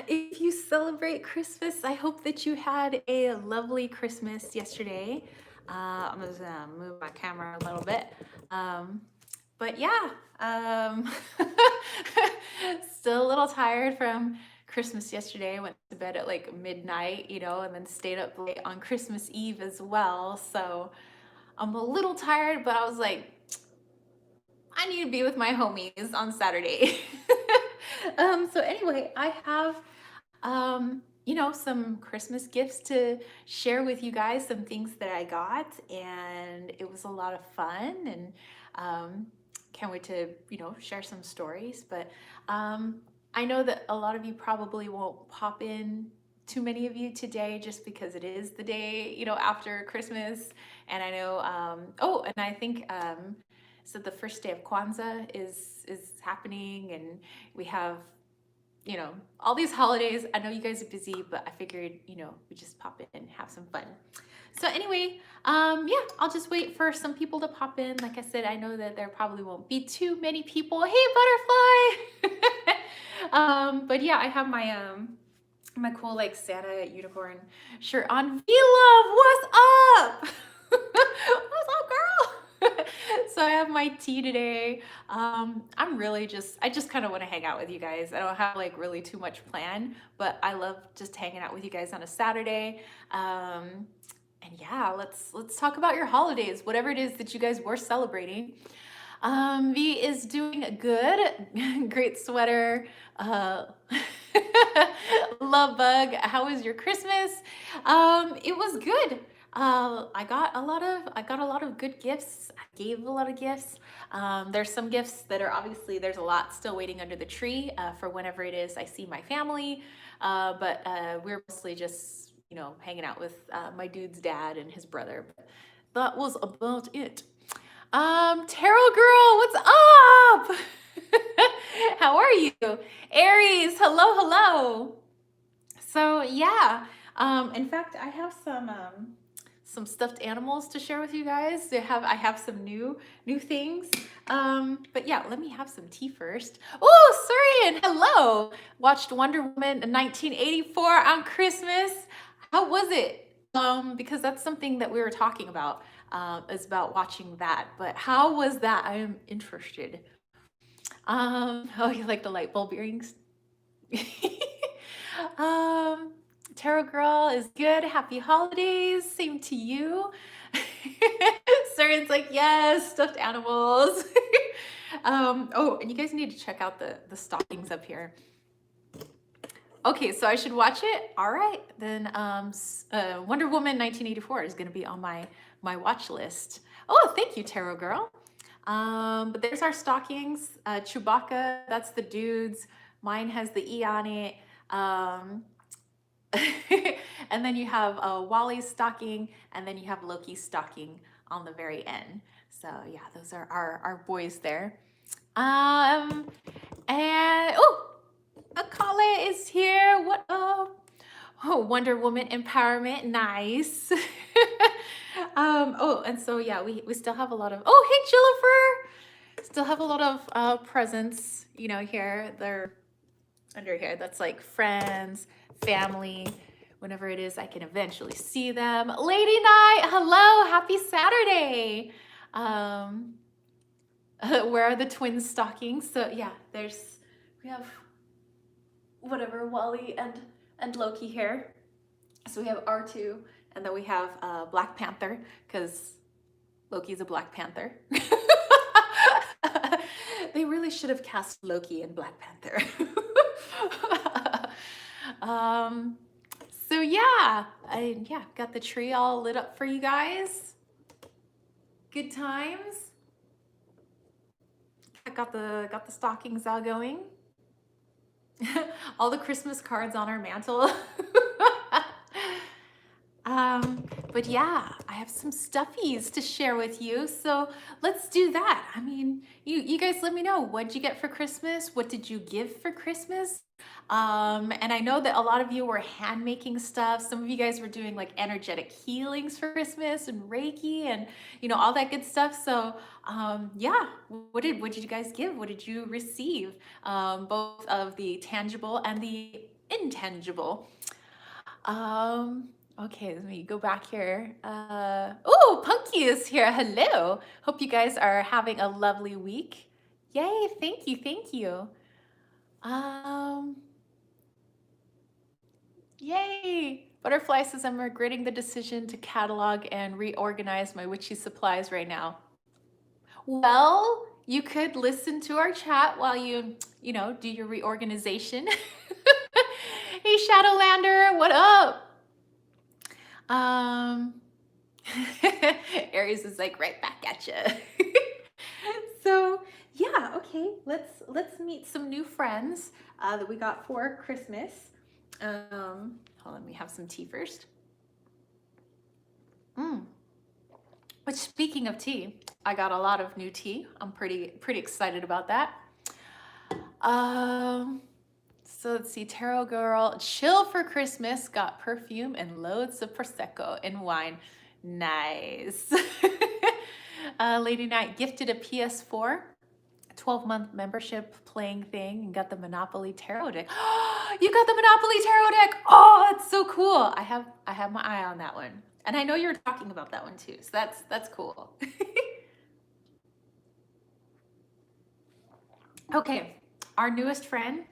If you celebrate Christmas, I hope that you had a lovely Christmas yesterday. I'm just gonna move my camera a little bit. Um, but yeah, um, still a little tired from Christmas yesterday. Went to bed at like midnight, and then stayed up late on Christmas Eve as well. So I'm a little tired, but I was like, I need to be with my homies on Saturday. So anyway, I have some Christmas gifts to share with you guys, some things that I got, and it was a lot of fun, and can't wait to, share some stories. But I know that a lot of you probably won't pop in, too many of you today, just because it is the day, after Christmas. And I know, and I think, so the first day of Kwanzaa is happening, and we have all these holidays. I know you guys are busy, but I figured, we just pop in and have some fun. So anyway, yeah, I'll just wait for some people to pop in. Like I said, I know that there probably won't be too many people. Hey, butterfly! But yeah, I have my cool like Santa unicorn shirt on. V-Love, what's up? What's up, girl? So I have my tea today. I just kind of want to hang out with you guys. I don't have like really too much plan, but I love just hanging out with you guys on a Saturday. And yeah, let's talk about your holidays, whatever it is that you guys were celebrating. V is doing good. Great sweater. Love bug. How was your Christmas? It was good. I got a lot of good gifts. I gave a lot of gifts. There's some gifts that are obviously, there's a lot still waiting under the tree for whenever it is I see my family. But we're mostly just, hanging out with my dude's dad and his brother. But that was about it. Tarot girl, what's up? How are you? Aries, hello, hello. So yeah, in fact, I have some stuffed animals to share with you guys. I have some new things. But yeah, let me have some tea first. Oh, Surian, hello. Watched Wonder Woman in 1984 on Christmas. How was it? Because that's something that we were talking about, is about watching that. But how was that? I am interested. Oh, you like the light bulb earrings? um, Tarot Girl is good. Happy holidays. Same to you. Sarian's like, yes, stuffed animals. Oh, and you guys need to check out the stockings up here. Okay, so I should watch it. All right, then Wonder Woman 1984 is going to be on my watch list. Oh, thank you, Tarot Girl. But there's our stockings. Chewbacca, that's the dudes. Mine has the E on it. And then you have Wally's stocking, and then you have Loki's stocking on the very end. So yeah, those are our boys there. And oh, Akale is here. What up? Oh, Wonder Woman empowerment, nice. Oh, and so yeah, we still have a lot of. Oh, hey, Jillifer. Still have a lot of presents, here. They're under here. That's like friends, family. Whenever it is, I can eventually see them. Lady Night, hello, happy Saturday. Where are the twin stockings? So yeah, we have whatever, Wally and Loki here. So we have R2, and then we have Black Panther, because Loki's a Black Panther. They really should have cast Loki in Black Panther. So yeah, got the tree all lit up for you guys. Good times. I got the stockings all going. All the Christmas cards on our mantle. But yeah, I have some stuffies to share with you. So let's do that. I mean, you guys let me know, what'd you get for Christmas? What did you give for Christmas? And I know that a lot of you were hand making stuff. Some of you guys were doing like energetic healings for Christmas and Reiki and, all that good stuff. So yeah, what did you guys give? What did you receive? Both of the tangible and the intangible. Okay, let me go back here. Oh, Punky is here. Hello. Hope you guys are having a lovely week. Yay, thank you, thank you. Yay! Butterfly says I'm regretting the decision to catalog and reorganize my witchy supplies right now. Well, you could listen to our chat while you do your reorganization. Hey, Shadowlander, what up? Aries is like right back at you. So yeah, okay, let's meet some new friends that we got for Christmas. Hold on, let me have some tea first. Which, speaking of tea, I got a lot of new tea. I'm pretty excited about that. So let's see, Tarot Girl, chill for Christmas, got perfume and loads of Prosecco and wine. Nice. Lady Knight gifted a PS4, 12-month membership playing thing, and got the Monopoly Tarot deck. You got the Monopoly Tarot deck! Oh, that's so cool. I have my eye on that one. And I know you're talking about that one too, so that's cool. Okay, our newest friend,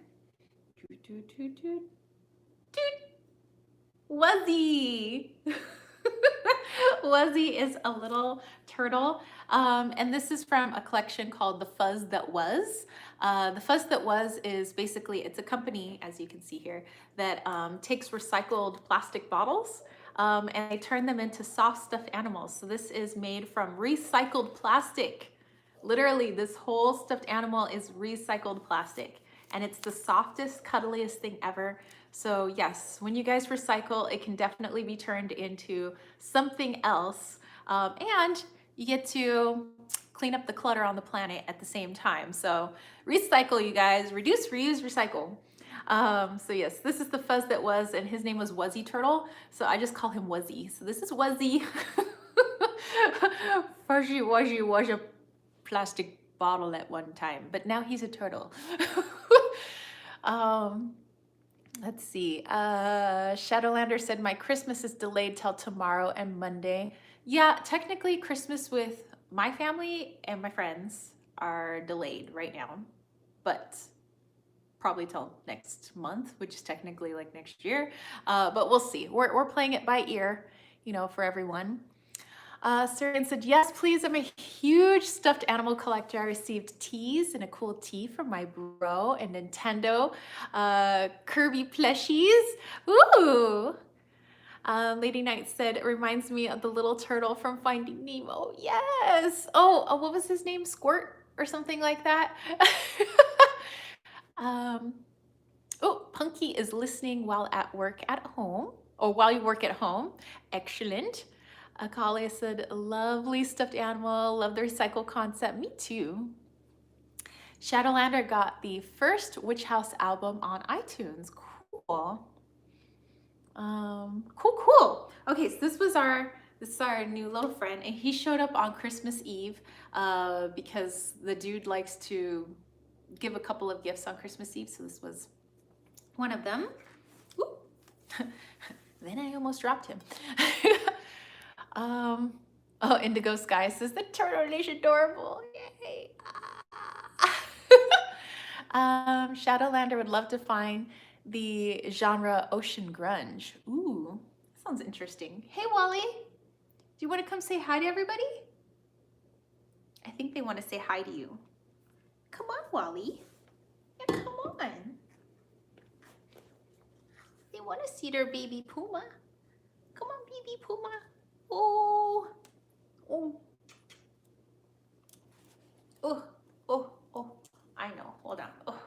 Wuzzy. Wuzzy is a little turtle, and this is from a collection called The Fuzz That Was. The Fuzz That Was is basically, it's a company, as you can see here, that takes recycled plastic bottles and they turn them into soft stuffed animals. So this is made from recycled plastic. Literally, this whole stuffed animal is recycled plastic, and it's the softest, cuddliest thing ever. So yes, when you guys recycle, it can definitely be turned into something else, and you get to clean up the clutter on the planet at the same time. So recycle, you guys. Reduce, reuse, recycle. So yes, this is the Fuzz That Was, and his name was Wuzzy Turtle, so I just call him Wuzzy. So this is Wuzzy. Fuzzy Wuzzy was a plastic bottle at one time, but now he's a turtle. Let's see. Shadowlander said my Christmas is delayed till tomorrow and Monday. Yeah, technically Christmas with my family and my friends are delayed right now, but probably till next month, which is technically like next year. But we'll see. We're playing it by ear, for everyone. Sarian said, yes, please. I'm a huge stuffed animal collector. I received teas and a cool tea from my bro and Nintendo. Kirby plushies. Ooh. Lady Knight said, it reminds me of the little turtle from Finding Nemo. Yes. Oh, what was his name? Squirt or something like that? Oh, Punky is listening while at work at home, or while you work at home. Excellent. Akali said, lovely stuffed animal, love the recycle concept. Me too. Shadowlander got the first Witch House album on iTunes. Cool. Cool. Okay, so this is our new little friend, and he showed up on Christmas Eve because the dude likes to give a couple of gifts on Christmas Eve, so this was one of them. Ooh. Then I almost dropped him. Oh, Indigo Sky says the turtle is adorable. Yay. Shadowlander would love to find the genre ocean grunge. Ooh, sounds interesting. Hey, Wally, do you want to come say hi to everybody? I think they want to say hi to you. Come on, Wally. Yeah, come on. They want to see their baby puma. Come on, baby puma. Oh. I know. Hold on. Oh.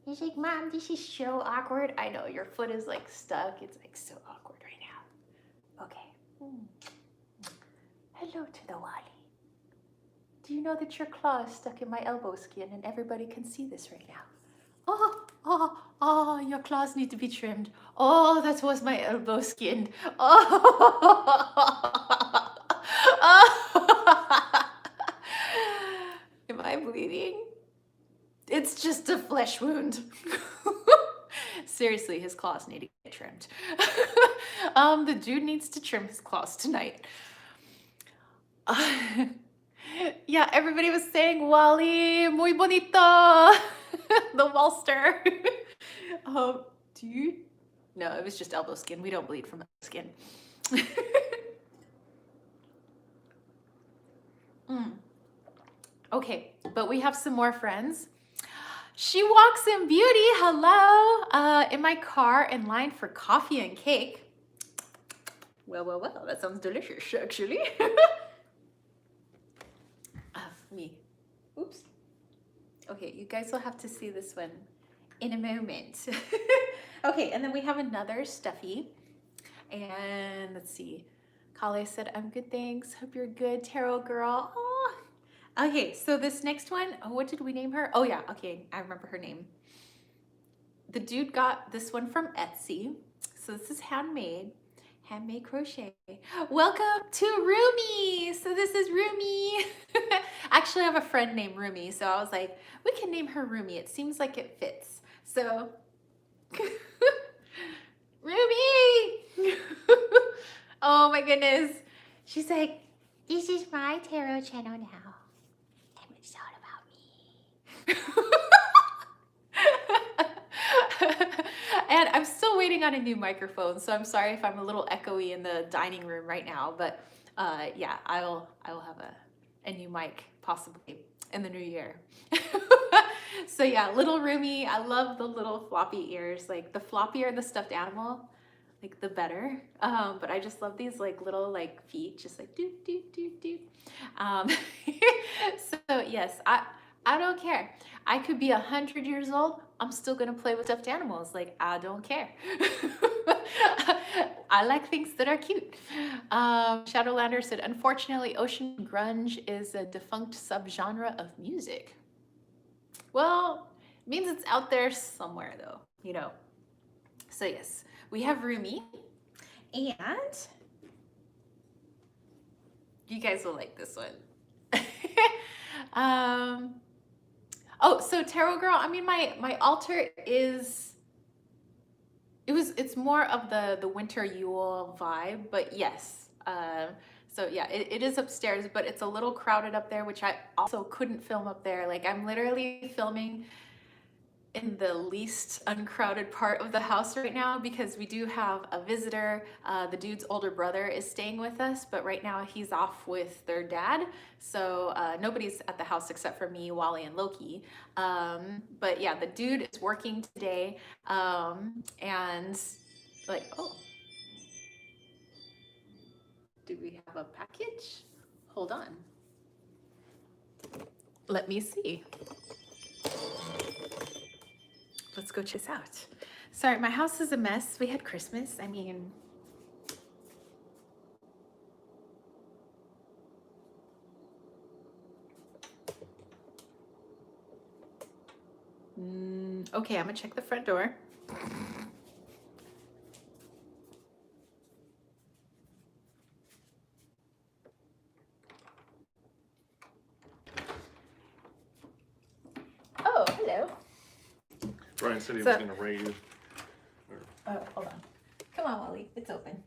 He's like, Mom, this is so awkward. I know, your foot is like stuck. It's like so awkward right now. Okay. Hello to the Wally. Do you know that your claw is stuck in my elbow skin and everybody can see this right now? Oh, your claws need to be trimmed. Oh, that was my elbow skin. Am I bleeding? It's just a flesh wound. Seriously, his claws need to get trimmed. The dude needs to trim his claws tonight. Yeah, everybody was saying, Wally, muy bonito. The Walster. Dude. No, it was just elbow skin. We don't bleed from elbow skin. Okay, but we have some more friends. She walks in beauty. Hello. In my car in line for coffee and cake. Well, that sounds delicious, actually. Me. Oops. Okay, you guys will have to see this one in a moment. Okay, and then we have another stuffy. And let's see. Kale said, I'm good, thanks. Hope you're good, Tarot girl. Oh. Okay, so this next one, what did we name her? Oh yeah, okay, I remember her name. The dude got this one from Etsy. So this is handmade crochet. Welcome to Rumi. So this is Rumi. Actually, I have a friend named Rumi, so I was like, we can name her Rumi. It seems like it fits. So, Rumi. Oh my goodness. She's like, this is my tarot channel now. And it's all about me. And I'm still waiting on a new microphone, so I'm sorry if I'm a little echoey in the dining room right now, but yeah, I will have a new mic possibly in the new year. So yeah, little Rumi, I love the little floppy ears. Like the floppier the stuffed animal, like the better. But I just love these like little like feet, just like do do do do. So yes, I don't care. I could be 100 years old. I'm still gonna play with stuffed animals. Like I don't care. I like things that are cute. Shadowlander said, unfortunately, ocean grunge is a defunct subgenre of music. Well, it means it's out there somewhere though, you know. So yes, we have Rumi, and you guys will like this one. Oh, so Tarot Girl, I mean, my altar is, it's more of the winter Yule vibe, but yes. So yeah, it is upstairs, but it's a little crowded up there, which I also couldn't film up there. Like I'm literally filming in the least uncrowded part of the house right now because we do have a visitor. The dude's older brother is staying with us, but right now he's off with their dad. So nobody's at the house except for me, Wally, and Loki. But yeah, the dude is working today. And like, oh, do we have a package? Hold on. Let me see. Let's go check this out. Sorry, my house is a mess. We had Christmas. I mean, okay, I'm gonna check the front door. Oh, hello. Brian said he was going to raid you. Oh, hold on. Come on, Wally. It's open.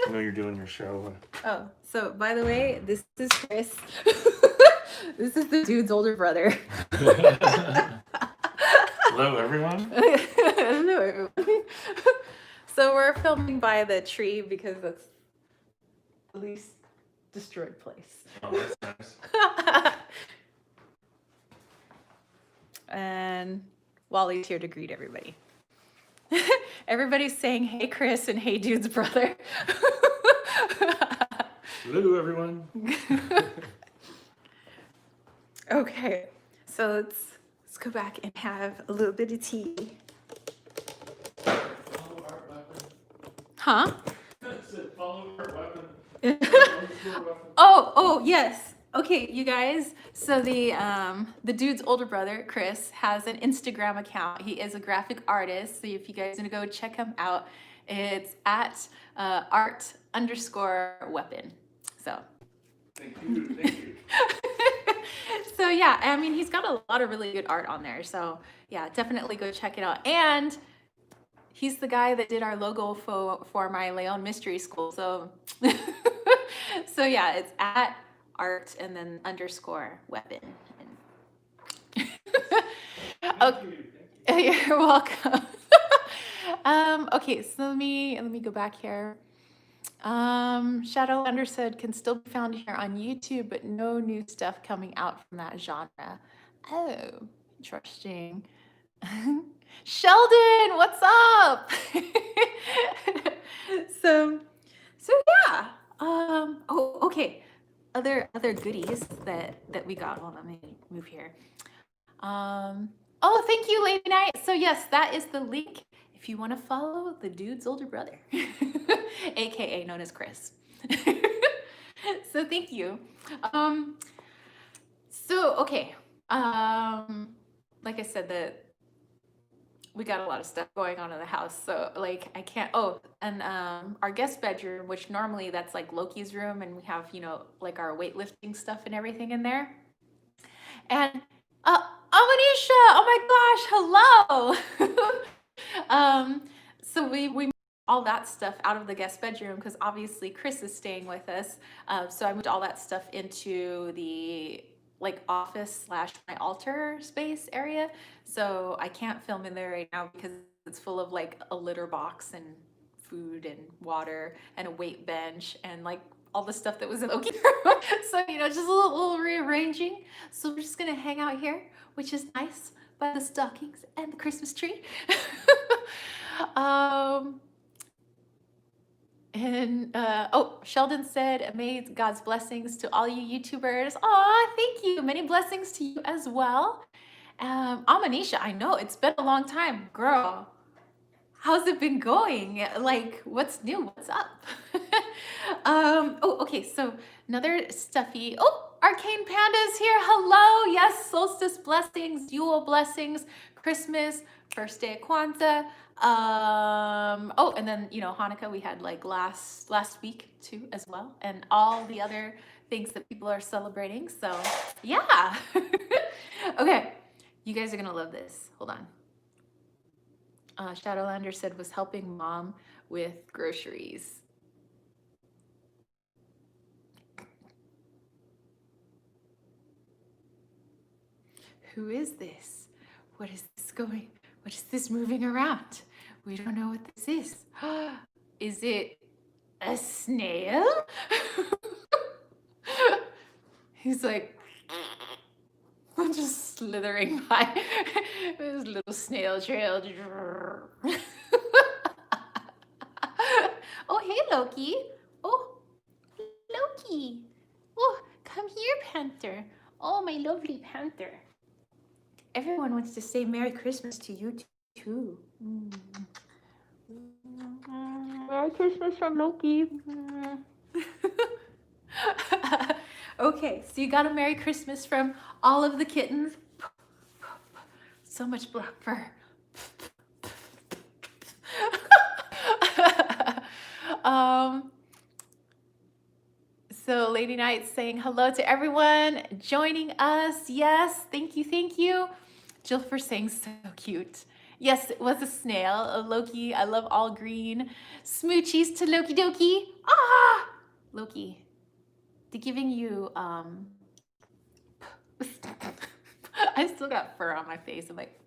I know you're doing your show. Oh, so by the way, this is Chris. This is the dude's older brother. Hello, everyone. Hello, everyone. So we're filming by the tree because that's the least destroyed place. Oh, that's nice. And Wally's here to greet everybody. Everybody's saying, hey, Chris, and hey, dude's brother. Hello, everyone. Okay, so let's go back and have a little bit of tea. Follow our weapon. Huh? It said follow our weapon. Oh, yes. Okay, you guys. So the dude's older brother, Chris, has an Instagram account. He is a graphic artist. So if you guys want to go check him out, it's at art_weapon. So. Thank you. So yeah, I mean, he's got a lot of really good art on there. So yeah, definitely go check it out. And he's the guy that did our logo for my Leon Mystery School. So so yeah, it's at art and then underscore weapon. Thank you. Thank you. You're welcome. Okay, so let me go back here. Shadowlander said can still be found here on YouTube, but no new stuff coming out from that genre. Oh, interesting. Sheldon, what's up? so so yeah. Oh, okay. Other goodies that we got. Hold on, let me move here. Oh, thank you, Lady Night. So yes, that is the link if you want to follow the dude's older brother, aka known as Chris. So thank you. So okay. Like I said, we got a lot of stuff going on in the house, so like I can't. Oh, and our guest bedroom, which normally that's like Loki's room, and we have like our weightlifting stuff and everything in there. And Amanisha, oh my gosh, hello. So we moved all that stuff out of the guest bedroom because obviously Chris is staying with us. So I moved all that stuff into the like office slash my altar space area. So I can't film in there right now because it's full of like a litter box and food and water and a weight bench and like all the stuff that was in Oki. So just a little rearranging. So we're just gonna hang out here, which is nice, by the stockings and the Christmas tree. Oh, Sheldon said, "May God's blessings to all you YouTubers." Aw, thank you. Many blessings to you as well. Amanisha, I know it's been a long time, girl. How's it been going? Like, what's new? What's up? Oh, okay. So another stuffy. Oh, Arcane Panda's here. Hello. Yes, solstice blessings, Yule blessings, Christmas, first day of Kwanzaa. Oh, and then Hanukkah we had like last week too as well, and all the other things that people are celebrating. So yeah. Okay, you guys are gonna love this. Hold on. Shadowlander said was helping mom with groceries. Who is this? What is this going? What is this moving around? We don't know what this is. Is it a snail? He's like, I'm just slithering by this little snail trail. Oh, hey, Loki. Oh, Loki. Oh, come here, Panther. Oh, my lovely Panther. Everyone wants to say Merry Christmas to you, too. Merry Christmas from Loki. Okay, so you got a Merry Christmas from all of the kittens. So much black fur. So Lady Night saying hello to everyone joining us. Yes, thank you, thank you. Jill for saying so cute. Yes, it was a snail, a Loki. I love all green. Smoochies to Loki Doki. Ah, Loki. To giving you I still got fur on my face. I'm like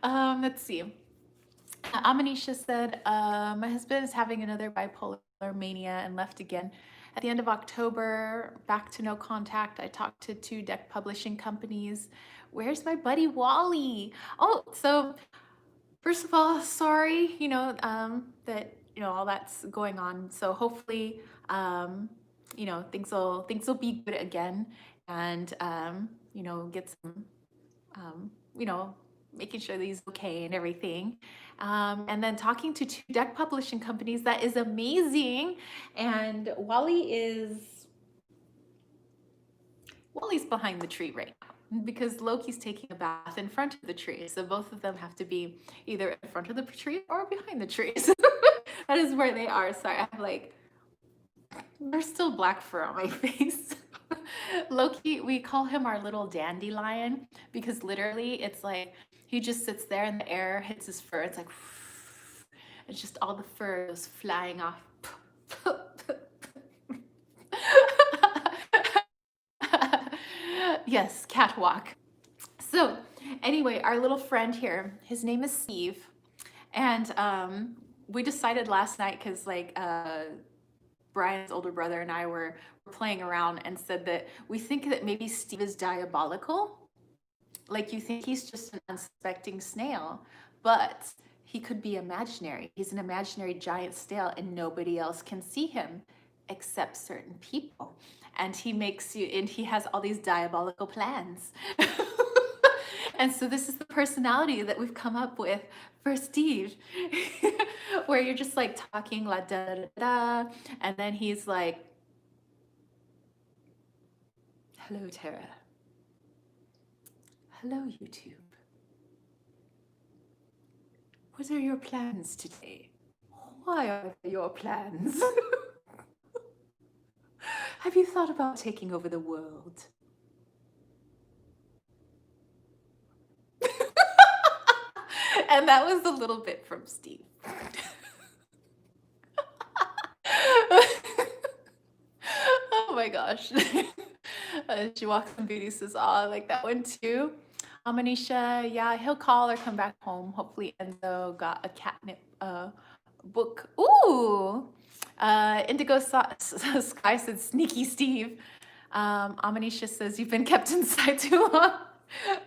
let's see. Amanisha said, my husband is having another bipolar mania and left again. At the end of October, back to no contact. I talked to 2 deck publishing companies. Where's my buddy Wally? Oh, so first of all, sorry, that all that's going on. So hopefully, things will be good again, and get some, making sure that he's okay and everything. And then talking to 2 deck publishing companies, that is amazing. And Wally's behind the tree right now because Loki's taking a bath in front of the tree. So both of them have to be either in front of the tree or behind the tree. So that is where they are. Sorry, I'm like There's still black fur on my face. Loki, we call him our little dandelion because literally it's like he just sits there and the air hits his fur. It's like, it's just all the fur goes flying off. Yes, catwalk. So, anyway, our little friend here, his name is Steve. And we decided last night because, like, Brian's older brother and I were playing around and said that we think that maybe Steve is diabolical. Like, you think he's just an unsuspecting snail, but he could be imaginary. He's an imaginary giant snail and nobody else can see him except certain people. And he makes you, and he has all these diabolical plans. And so this is the personality that we've come up with for Steve, where you're just like talking la da da da, and then he's like, "Hello, Tara. Hello, YouTube. What are your plans today? Why are they your plans? Have you thought about taking over the world?" And that was a little bit from Steve. Oh my gosh. She walks and beauty says, "Oh, I like that one too." Manisha, yeah, he'll call or come back home. Hopefully Enzo got a catnip book. Ooh. Indigo Sky said, "Sneaky Steve." Amanisha says, "You've been kept inside too long."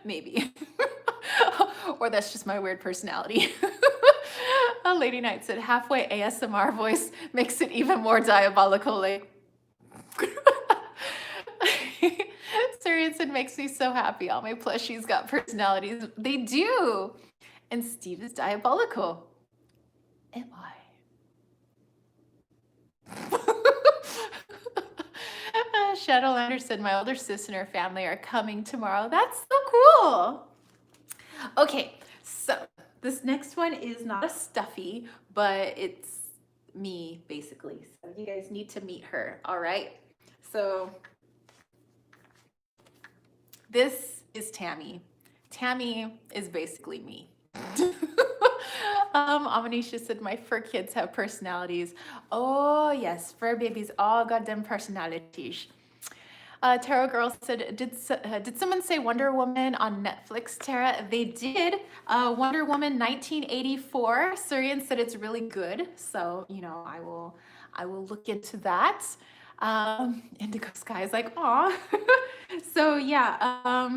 Maybe. Or that's just my weird personality. Lady Knight said, "Halfway ASMR voice makes it even more diabolical." Like, Syrian said, "Makes me so happy. All my plushies got personalities." They do. And Steve is diabolical. Am I? Shadowlander said, "My older sister and her family are coming tomorrow." That's so cool. Okay, so this next one is not a stuffy, but it's me, basically. So you guys need to meet her, all right? So this is Tammy. Tammy is basically me. Amanisha said, "My fur kids have personalities." Oh, yes, fur babies all got them personalities. Tarot Girl said, did someone say Wonder Woman on Netflix, Tara? They did. Wonder Woman 1984. Surian said it's really good. So, you know, I will look into that. Indigo Sky is like, aw. So yeah,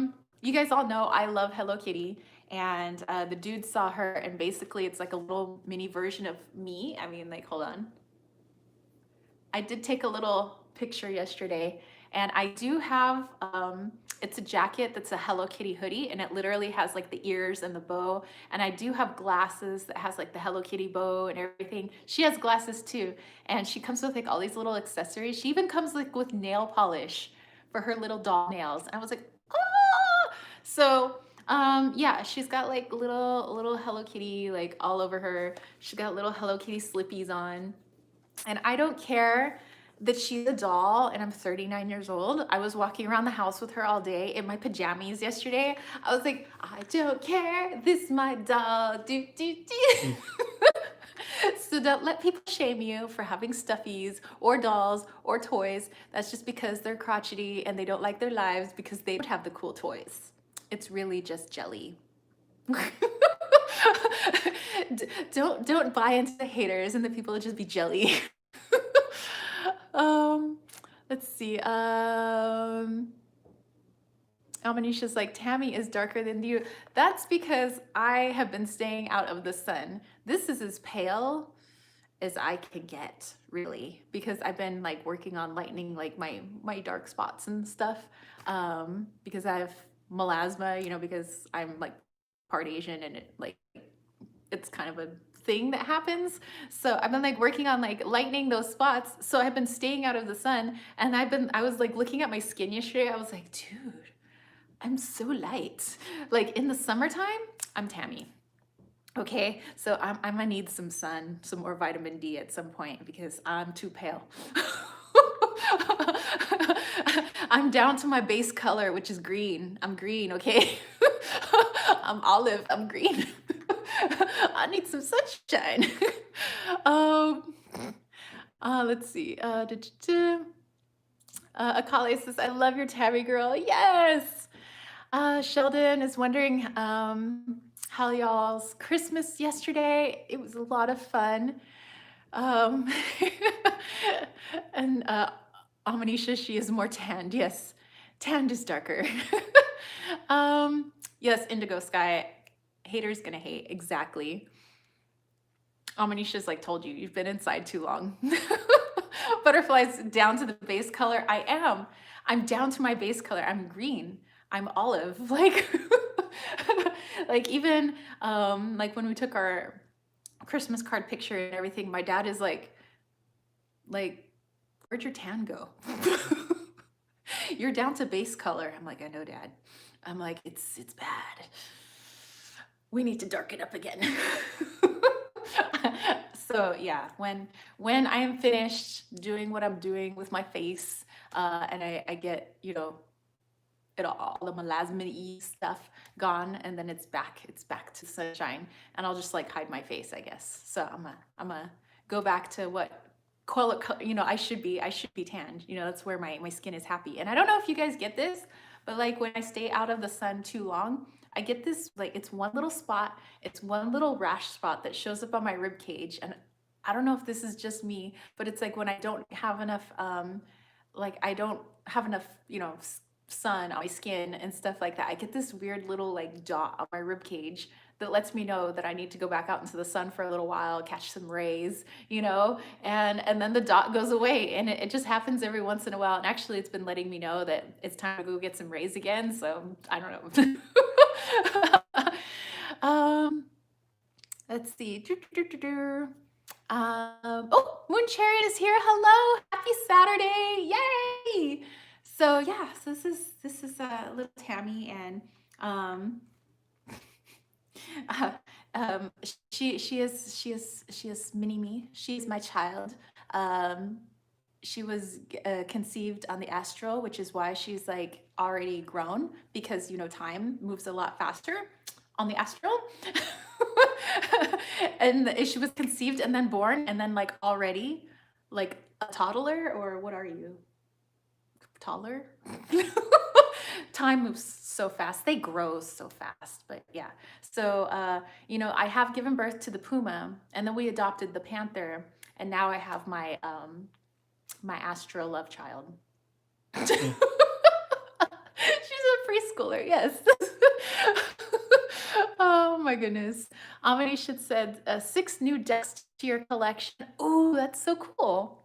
you guys all know I love Hello Kitty. And the dude saw her, and basically it's like a little mini version of me. I mean, like, hold on. I did take a little picture yesterday, and I do have, it's a jacket that's a Hello Kitty hoodie, and it literally has like the ears and the bow. And I do have glasses that has like the Hello Kitty bow and everything. She has glasses too, and she comes with like all these little accessories. She even comes like with nail polish for her little doll nails. And I was like, ah! So yeah, she's got like little Hello Kitty like all over her. She's got little Hello Kitty slippies on. And I don't care that she's a doll and I'm 39 years old. I was walking around the house with her all day in my pajamas yesterday. I was like, I don't care, this my doll, do, do, do. So don't let people shame you for having stuffies or dolls or toys. That's just because they're crotchety and they don't like their lives because they don't have the cool toys. It's really just jelly. Don't buy into the haters and the people that just be jelly. Let's see. Almanisha's like, "Tammy is darker than you." That's because I have been staying out of the sun. This is as pale as I can get, really, because I've been like working on lightening like my dark spots and stuff. Because I have melasma, you know, because I'm like part Asian and it's kind of a thing that happens. So I've been like working on like lightening those spots. So I've been staying out of the sun, and I was like looking at my skin yesterday. I was like, dude, I'm so light. Like in the summertime, I'm Tammy. Okay, so I'm gonna need some sun, some more vitamin D at some point because I'm too pale. I'm down to my base color, which is green. I'm green, okay? I'm olive, I'm green. I need some sunshine. um, let's see. Akali says, I love your tabby girl. Yes. Sheldon is wondering how y'all's Christmas yesterday. It was a lot of fun. Um, and Amanisha, she is more tanned. Yes, tanned is darker. Yes, Indigo Sky. Haters gonna hate. Exactly. Amanisha's like told you, you've been inside too long. Butterflies down to the base color. I am. I'm down to my base color. I'm green. I'm olive. Like, like even like when we took our Christmas card picture and everything, my dad is like, where'd your tan go? You're down to base color. I'm like, I know, Dad. I'm like, it's bad. We need to darken up again. So yeah, when I am finished doing what I'm doing with my face, and I get, you know, it all the melasma-y stuff gone, and then it's back to sunshine, and I'll just like hide my face, I guess. So I'm a go back to what color, you know, I should be tanned. You know, that's where my skin is happy. And I don't know if you guys get this, but like when I stay out of the sun too long, I get this, like, it's one little spot, it's one little rash spot that shows up on my rib cage. And I don't know if this is just me, but it's like when I don't have enough, like I don't have enough, you know, sun on my skin and stuff like that. I get this weird little like dot on my rib cage that lets me know that I need to go back out into the sun for a little while, catch some rays, you know, and then the dot goes away, and it just happens every once in a while. And actually it's been letting me know that it's time to go get some rays again. So I don't know. Let's see. Oh, Moon Chariot is here. Hello, happy Saturday. Yay. So yeah, so this is little Tammy, and uh, um, she is mini me. She's my child. Um, she was conceived on the astral, which is why she's like already grown, because you know time moves a lot faster on the astral. And she was conceived and then born and then like already like a toddler, or what are you? Taller? Time moves so fast. They grow so fast, but yeah. So, you know, I have given birth to the puma, and then we adopted the panther, and now I have my my astral love child. She's a preschooler, yes. Oh my goodness. Amanisha said 6 new decks to your collection. Ooh, that's so cool.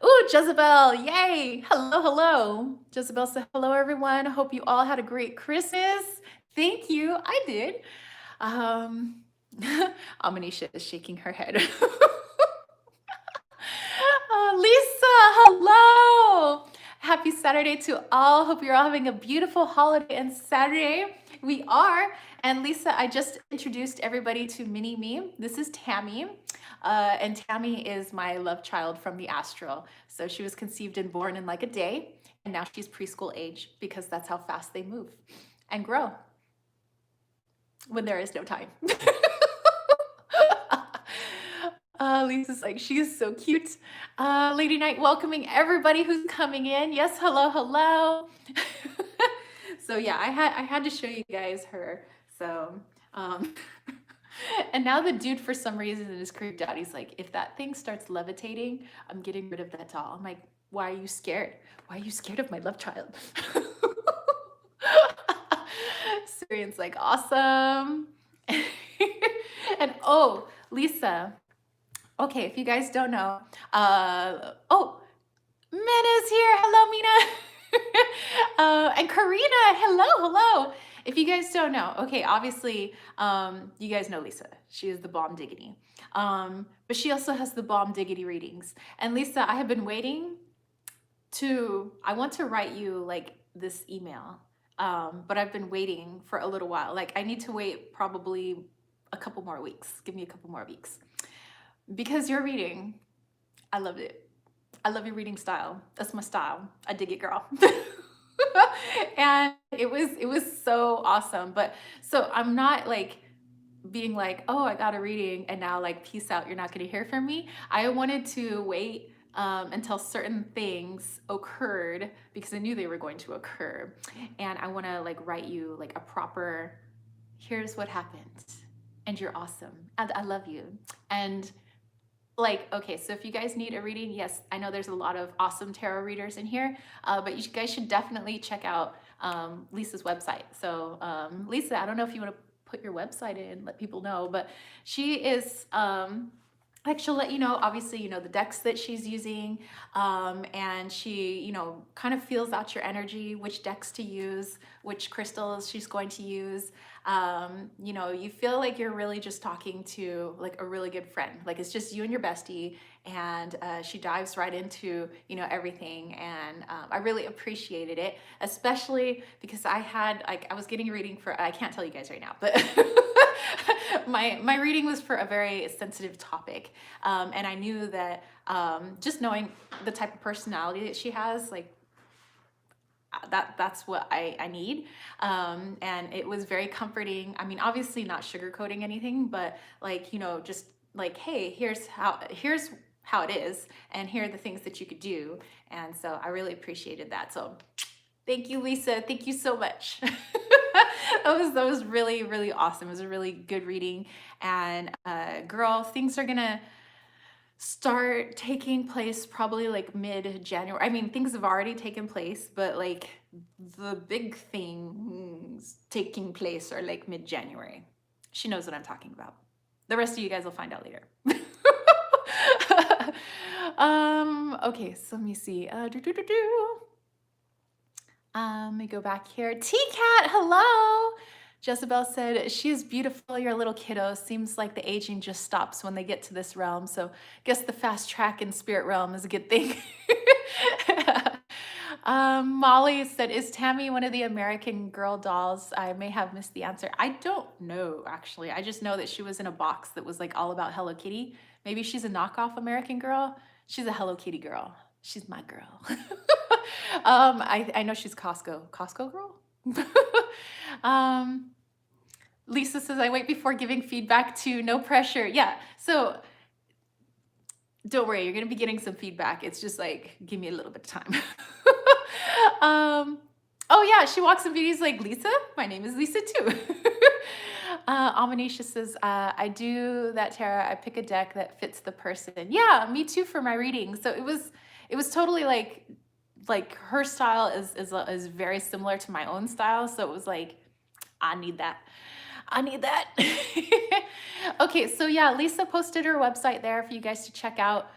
Ooh, Jezebel, yay. Hello, hello. Jezebel said, hello, everyone. Hope you all had a great Christmas. Thank you. I did. Amanisha is shaking her head. Lisa, hello. Happy Saturday to all. Hope you're all having a beautiful holiday and Saturday. We are. And Lisa, I just introduced everybody to Mini Me. This is Tammy. And Tammy is my love child from the astral. So she was conceived and born in like a day. And now she's preschool age, because that's how fast they move and grow when there is no time. Lisa's like, she is so cute. Lady Night welcoming everybody who's coming in. Yes, hello, hello. So yeah, I had to show you guys her. So, and now the dude for some reason is creeped out. He's like, if that thing starts levitating, I'm getting rid of that doll. I'm like, why are you scared? Why are you scared of my love child? Syrian's like, awesome. And oh, Lisa. Okay, if you guys don't know, oh, Mina's here. Hello, Mina. And Karina, hello. If you guys don't know, okay, obviously, you guys know Lisa. She is the bomb diggity. But she also has the bomb diggity readings. And Lisa, I have been waiting I want to write you like this email, but I've been waiting for a little while. Like I need to wait probably a couple more weeks. Give me a couple more weeks. Because your reading, I loved it. I love your reading style. That's my style. I dig it, girl. And it was so awesome. But so I'm not like being like, oh, I got a reading and now like peace out, you're not going to hear from me. I wanted to wait until certain things occurred because I knew they were going to occur. And I want to like write you like a proper, here's what happened. And you're awesome. And I love you. And like, okay, so if you guys need a reading, yes, I know there's a lot of awesome tarot readers in here, but you guys should definitely check out Lisa's website. So Lisa, I don't know if you want to put your website in, let people know, but she is, like she'll let you know, obviously, the decks that she's using, and she, kind of feels out your energy, which decks to use, which crystals she's going to use. You feel like you're really just talking to like a really good friend, like it's just you and your bestie, and she dives right into, everything. And I really appreciated it, especially because I was getting a reading for, I can't tell you guys right now, but my reading was for a very sensitive topic. And I knew that just knowing the type of personality that she has, like that's what I need. And it was very comforting. I mean, obviously not sugarcoating anything, but like, just like, hey, here's how it is, and here are the things that you could do. And so I really appreciated that. So thank you, Lisa. Thank you so much. That was really, really awesome. It was a really good reading. And girl, things are gonna start taking place probably like mid-January. I mean, things have already taken place, but like the big things taking place are like mid-January. She knows what I'm talking about. The rest of you guys will find out later. Okay, so let me see. Let me go back here. T-Cat, hello. Jezebel said, she is beautiful, your little kiddo. Seems like the aging just stops when they get to this realm. So guess the fast track in spirit realm is a good thing. Molly said, is Tammy one of the American Girl dolls? I may have missed the answer. I don't know, actually. I just know that she was in a box that was like all about Hello Kitty. Maybe she's a knockoff American Girl. She's a Hello Kitty girl. She's my girl. I know she's Costco girl. Lisa says, I wait before giving feedback to no pressure. Yeah, so don't worry, you're gonna be getting some feedback. It's just like, give me a little bit of time. Oh yeah, she walks in beauty's like, Lisa, my name is Lisa too. Amanisha says, I do that, Tara. I pick a deck that fits the person. Yeah, me too for my reading. So it was totally like her style is very similar to my own style. So it was like, I need that. Okay, so yeah, Lisa posted her website there for you guys to check out.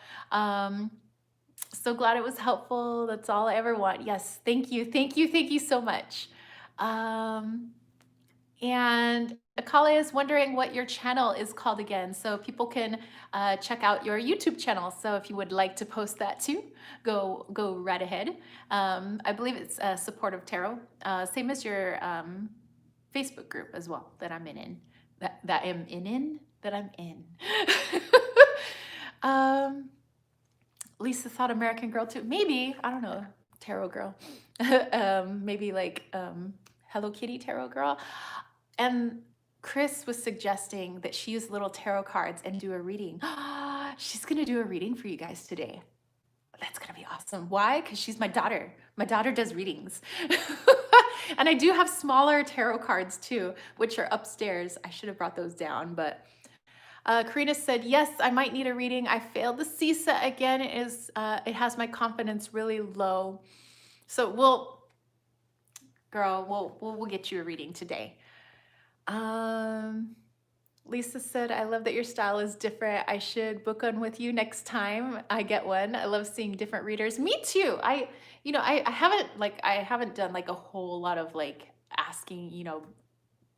So glad it was helpful. That's all I ever want. Yes, thank you so much. And Akale is wondering what your channel is called again, so people can check out your YouTube channel. So if you would like to post that too, go right ahead. I believe it's Supportive Tarot, same as your Facebook group as well that I'm in. That I'm in. Lisa thought American Girl too. Maybe, I don't know, Tarot Girl. Maybe like Hello Kitty Tarot Girl. And Chris was suggesting that she use little tarot cards and do a reading. She's gonna do a reading for you guys today. That's gonna be awesome. Why? Because she's my daughter. My daughter does readings. And I do have smaller tarot cards too, which are upstairs. I should have brought those down, but Karina said, yes, I might need a reading. I failed the CISA again. It has my confidence really low. So we'll get you a reading today. Lisa said, I love that your style is different. I should book one with you next time I get one. I love seeing different readers. Me too. I haven't done like a whole lot of like asking,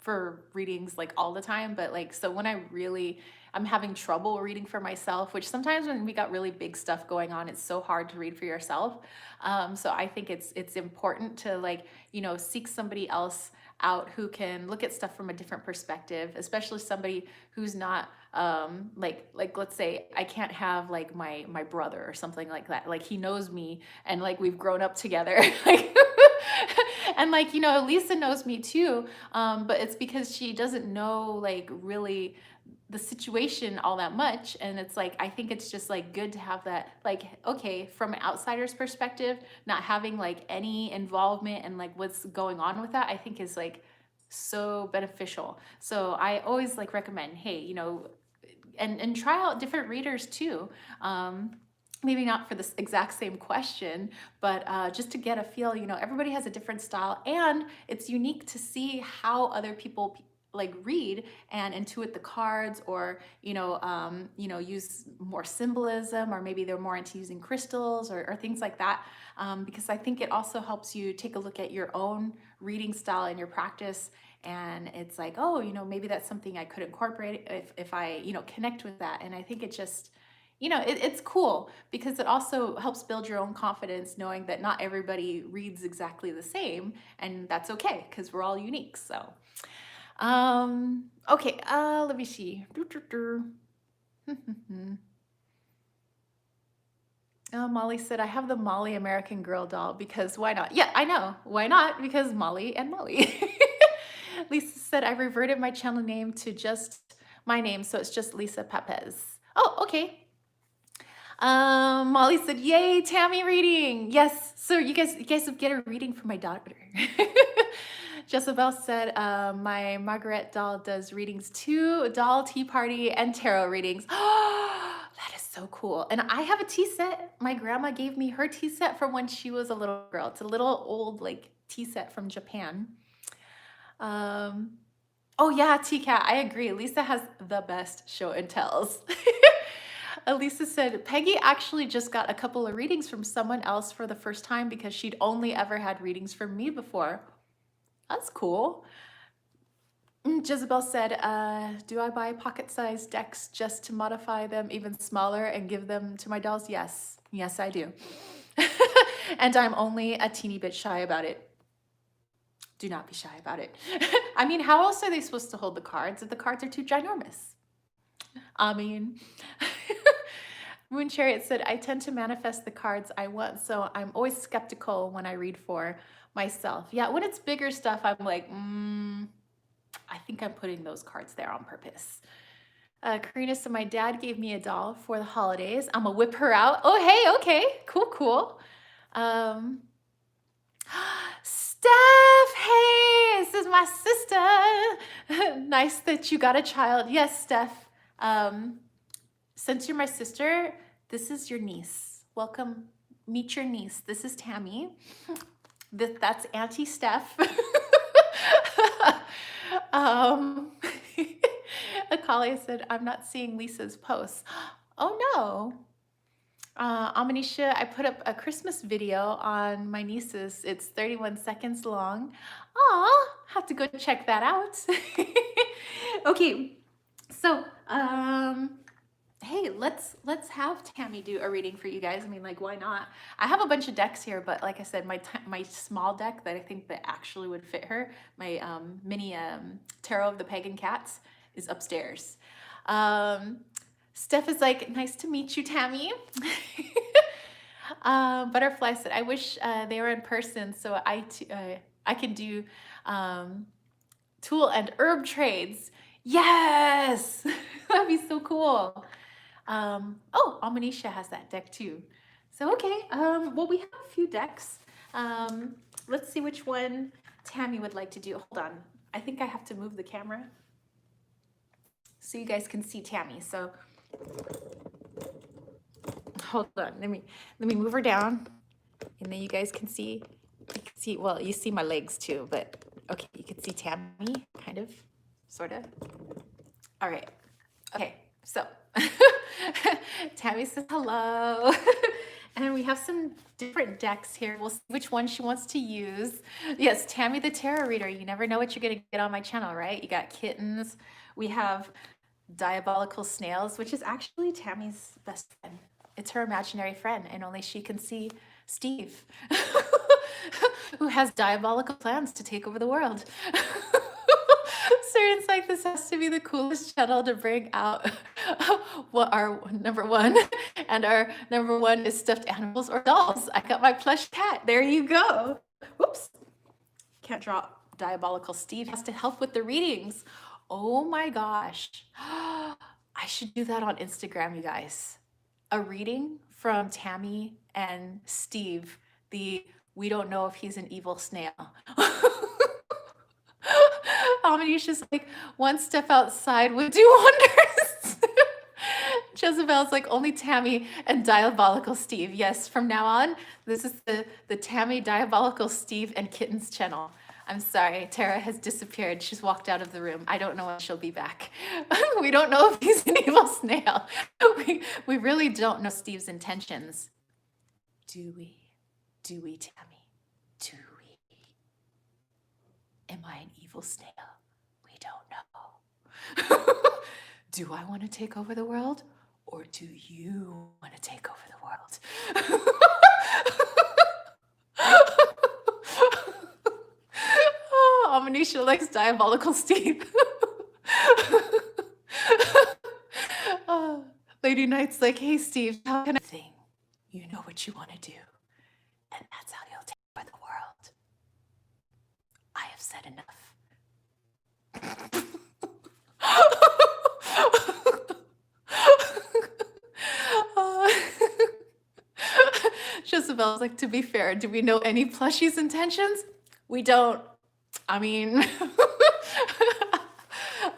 for readings like all the time, but like, so when I'm having trouble reading for myself, which sometimes when we got really big stuff going on, it's so hard to read for yourself. So I think it's important to like, seek somebody else out who can look at stuff from a different perspective, especially somebody who's not like let's say I can't have like my brother or something like that. Like he knows me and like we've grown up together. Like and like, you know, Lisa knows me too. But it's because she doesn't know like really the situation all that much. And it's like, I think it's just like good to have that, like, okay, from an outsider's perspective, not having like any involvement and like what's going on with that, I think is like so beneficial. So I always like recommend, hey, you know, and try out different readers too. Maybe not for this exact same question, but just to get a feel, you know, everybody has a different style and it's unique to see how other people like read and intuit the cards, or you know, use more symbolism, or maybe they're more into using crystals or things like that, because I think it also helps you take a look at your own reading style and your practice. And it's like, oh, you know, maybe that's something I could incorporate if I, you know, connect with that. And I think it just, you know, it's cool because it also helps build your own confidence, knowing that not everybody reads exactly the same, and that's okay because we're all unique. So okay, let me see. Molly said, I have the Molly American Girl doll because why not? Yeah, I know. Why not? Because Molly and Molly. Lisa said, I reverted my channel name to just my name, so it's just Lisa Papez. Oh, okay. Molly said, yay, Tammy reading. Yes, so you guys get a reading from my daughter. Jezebel said, my Margaret doll does readings too, doll, tea party, and tarot readings. That is so cool. And I have a tea set. My grandma gave me her tea set from when she was a little girl. It's a little old like tea set from Japan. Oh yeah, T-Cat, I agree. Lisa has the best show and tells. Elisa said, Peggy actually just got a couple of readings from someone else for the first time because she'd only ever had readings from me before. That's cool. Jezebel said, do I buy pocket-sized decks just to modify them even smaller and give them to my dolls? Yes. Yes, I do. And I'm only a teeny bit shy about it. Do not be shy about it. I mean, how else are they supposed to hold the cards if the cards are too ginormous? I mean... Moon Chariot said, I tend to manifest the cards I want, so I'm always skeptical when I read for myself. Yeah, when it's bigger stuff, I'm like, I think I'm putting those cards there on purpose. Karina said, my dad gave me a doll for the holidays. I'm gonna whip her out. Oh, hey, okay, cool. Steph, hey, this is my sister. Nice that you got a child. Yes, Steph. Since you're my sister, this is your niece. Welcome, meet your niece. This is Tammy. That's Auntie Steph. Akalia said, I'm not seeing Lisa's posts. Oh no. Amanisha, I put up a Christmas video on my niece's. It's 31 seconds long. Aw, have to go check that out. Okay, so hey, let's have Tammy do a reading for you guys. I mean, like, why not? I have a bunch of decks here, but like I said, my small deck that I think that actually would fit her, my mini Tarot of the Pagan Cats, is upstairs. Steph is like, nice to meet you, Tammy. Butterfly said, I wish they were in person so I can do tool and herb trades. Yes, that'd be so cool. Oh, Amanisha has that deck too. So, okay, well, we have a few decks. Let's see which one Tammy would like to do. Hold on, I think I have to move the camera so you guys can see Tammy. So, hold on, let me move her down, and then you guys can see. You can see, well, you see my legs too, but okay, you can see Tammy, kind of, sort of. All right, okay, so Tammy says hello. And we have some different decks here. We'll see which one she wants to use. Yes, Tammy the Tarot Reader. You never know what you're going to get on my channel, right? You got kittens. We have diabolical snails, which is actually Tammy's best friend. It's her imaginary friend, and only she can see Steve. who has diabolical plans to take over the world. Certain like this has to be the coolest channel to bring out what our number one, and our number one is stuffed animals or dolls. I got my plush cat. There you go. Whoops. Can't draw diabolical Steve. Has to help with the readings. Oh my gosh. I should do that on Instagram, you guys. A reading from Tammy and Steve, the we don't know if he's an evil snail. Amanisha's like, one step outside would do wonders. Jezebel's like, only Tammy and Diabolical Steve. Yes, from now on, this is the Tammy, Diabolical Steve, and Kittens channel. I'm sorry, Tara has disappeared. She's walked out of the room. I don't know when she'll be back. We don't know if he's an evil snail. We really don't know Steve's intentions. Do we? Do we, Tammy? Do we? Am I an evil snail? We don't know. Do I want to take over the world? Or do you want to take over the world? Oh, Amanisha likes Diabolical Steve. Lady Knight's like, hey, Steve, how can I think? You know what you want to do. And that's how you'll take over the world. I have said enough. Jezebel's like, to be fair, do we know any plushie's intentions? We don't. I mean,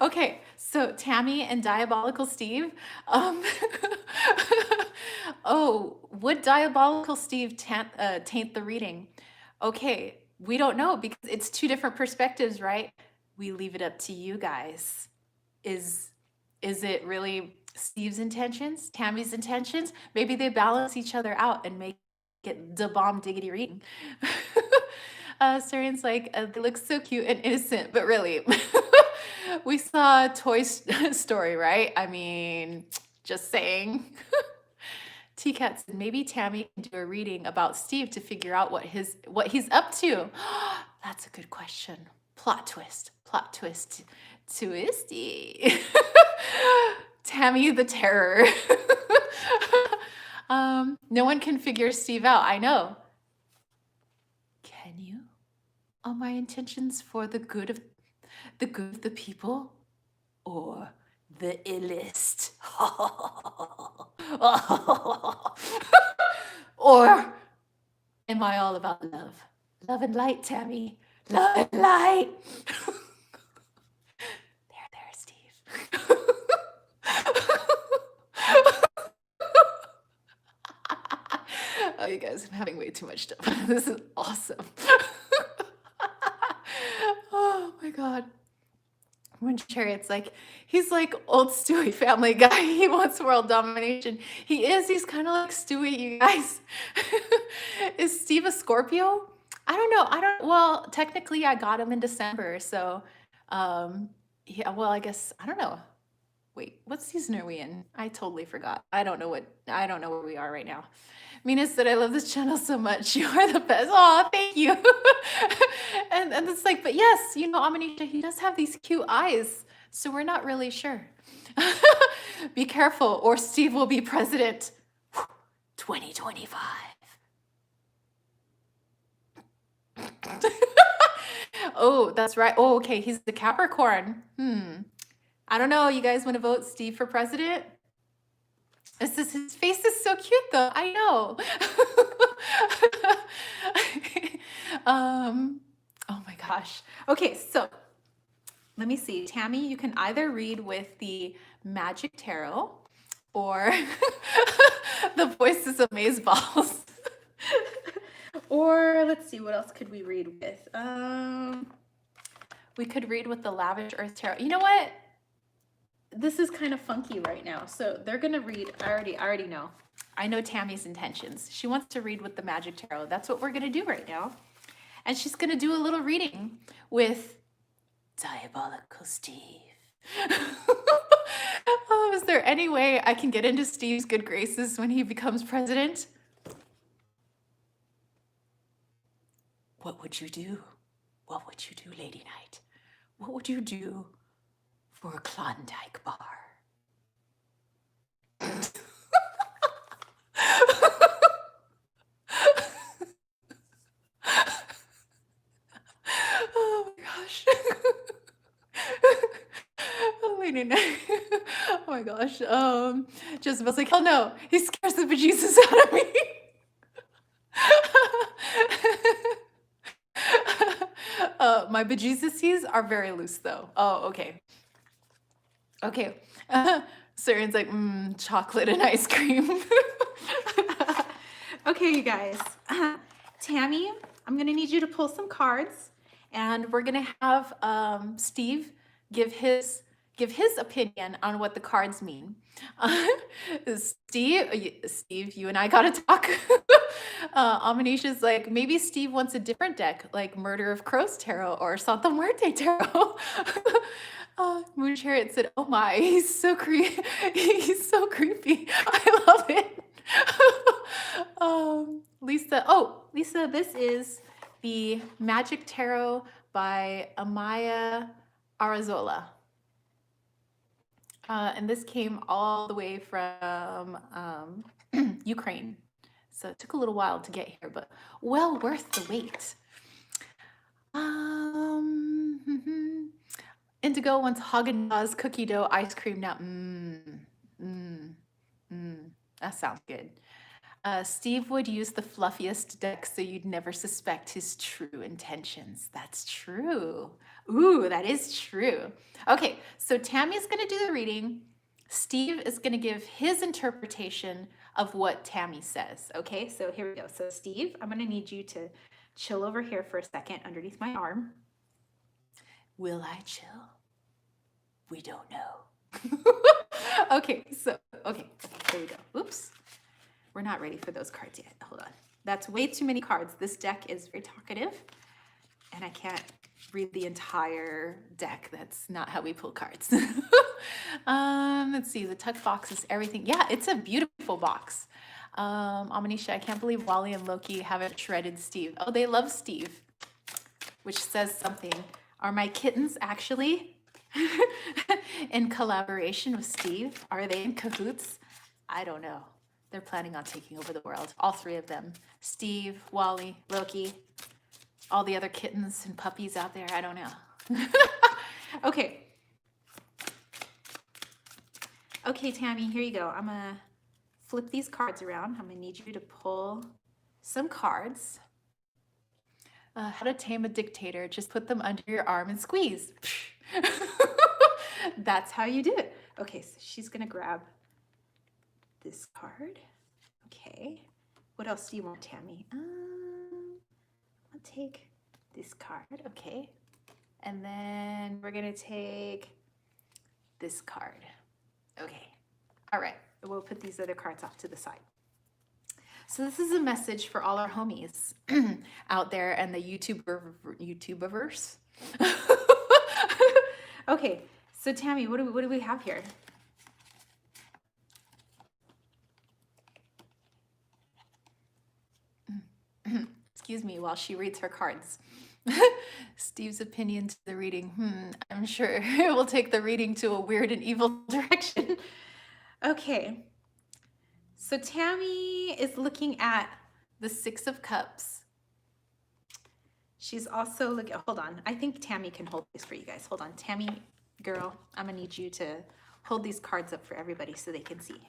okay, so Tammy and Diabolical Steve. Oh, would Diabolical Steve taint the reading? Okay, we don't know because it's two different perspectives, right? We leave it up to you guys. Is it really Steve's intentions, Tammy's intentions? Maybe they balance each other out and make it the bomb diggity reading. Sarian's like, they look so cute and innocent, but really, we saw Toy Story, right? I mean, just saying. T-Cat said, maybe Tammy can do a reading about Steve to figure out what he's up to. That's a good question. Plot twist. Twisty. Tammy the Terror. No one can figure Steve out. I know. Can you? Are my intentions for the good of the people, or the illest? Or am I all about love? Love and light, Tammy. Love and light. There, Steve. Oh, you guys, I'm having way too much stuff. This is awesome. Oh my God. When Chariot's like, he's like old Stewie Family Guy. He wants world domination. He is. He's kind of like Stewie, you guys. Is Steve a Scorpio? I don't know. Well, technically I got him in December. So, yeah, well, I guess, I don't know. Wait, what season are we in? I totally forgot. I don't know where we are right now. Mina said, I love this channel so much. You are the best. Oh, thank you. and it's like, but yes, you know, Amanisha, he does have these cute eyes. So we're not really sure. Be careful or Steve will be president. 2025. Oh, that's right. Oh, okay. He's the Capricorn. I don't know. You guys want to vote Steve for president? His face is so cute, though. I know. Oh my gosh. Okay, so let me see. Tammy, you can either read with the Magic Tarot or the Voices of Maze Balls. Or let's see, what else could we read with? We could read with the Lavish Earth Tarot. You know what? This is kind of funky right now. So they're going to read, I already know. I know Tammy's intentions. She wants to read with the Magic Tarot. That's what we're going to do right now. And she's going to do a little reading with Diabolical Steve. Oh, is there any way I can get into Steve's good graces when he becomes president? What would you do? What would you do, Lady Knight? What would you do for a Klondike bar? Oh my gosh. Oh, Lady Knight. Oh my gosh. Jezebel's like, hell no, he scares the bejesus out of me. My bejesuses are very loose though. Oh, okay. Okay. Saren's like, chocolate and ice cream. Okay, you guys. Tammy, I'm gonna need you to pull some cards, and we're gonna have Steve give his opinion on what the cards mean. Steve, you and I gotta talk. Amanisha's like, maybe Steve wants a different deck, like Murder of Crows Tarot or Santa Muerte Tarot. Moon Chariot said, "Oh my, he's so creepy. He's so creepy. I love it." Lisa, this is the Magic Tarot by Amaya Arazola. And this came all the way from Ukraine. So it took a little while to get here, but well worth the wait. Indigo wants Haagen-Dazs cookie dough ice cream now. That sounds good. Steve would use the fluffiest deck so you'd never suspect his true intentions. That's true. Ooh, that is true. Okay, so Tammy's going to do the reading. Steve is going to give his interpretation of what Tammy says. Okay, so here we go. So Steve, I'm going to need you to chill over here for a second underneath my arm. Will I chill? We don't know. Okay, here we go. Oops. We're not ready for those cards yet. Hold on. That's way too many cards. This deck is very talkative, and I can't read the entire deck. That's not how we pull cards. Let's see. The tuck box is everything. Yeah, it's a beautiful box. Amanisha, I can't believe Wally and Loki haven't shredded Steve. Oh, they love Steve, which says something. Are my kittens actually in collaboration with Steve? Are they in cahoots? I don't know. They're planning on taking over the world. All three of them. Steve, Wally, Loki, all the other kittens and puppies out there. I don't know. Okay. Okay, Tammy, here you go. I'm going to flip these cards around. I'm going to need you to pull some cards. How to tame a dictator. Just put them under your arm and squeeze. That's how you do it. Okay, so she's going to grab this card. Okay. What else do you want, Tammy? I'll take this card. Okay. And then we're going to take this card. Okay. All right. We'll put these other cards off to the side. So this is a message for all our homies out there and the YouTuberverse. Okay. So Tammy, what do we have here? Excuse me while she reads her cards. Steve's opinion to the reading. I'm sure it will take the reading to a weird and evil direction. Okay. So Tammy is looking at the Six of Cups. She's also looking, hold on. I think Tammy can hold this for you guys. Hold on. Tammy, girl, I'm going to need you to hold these cards up for everybody so they can see.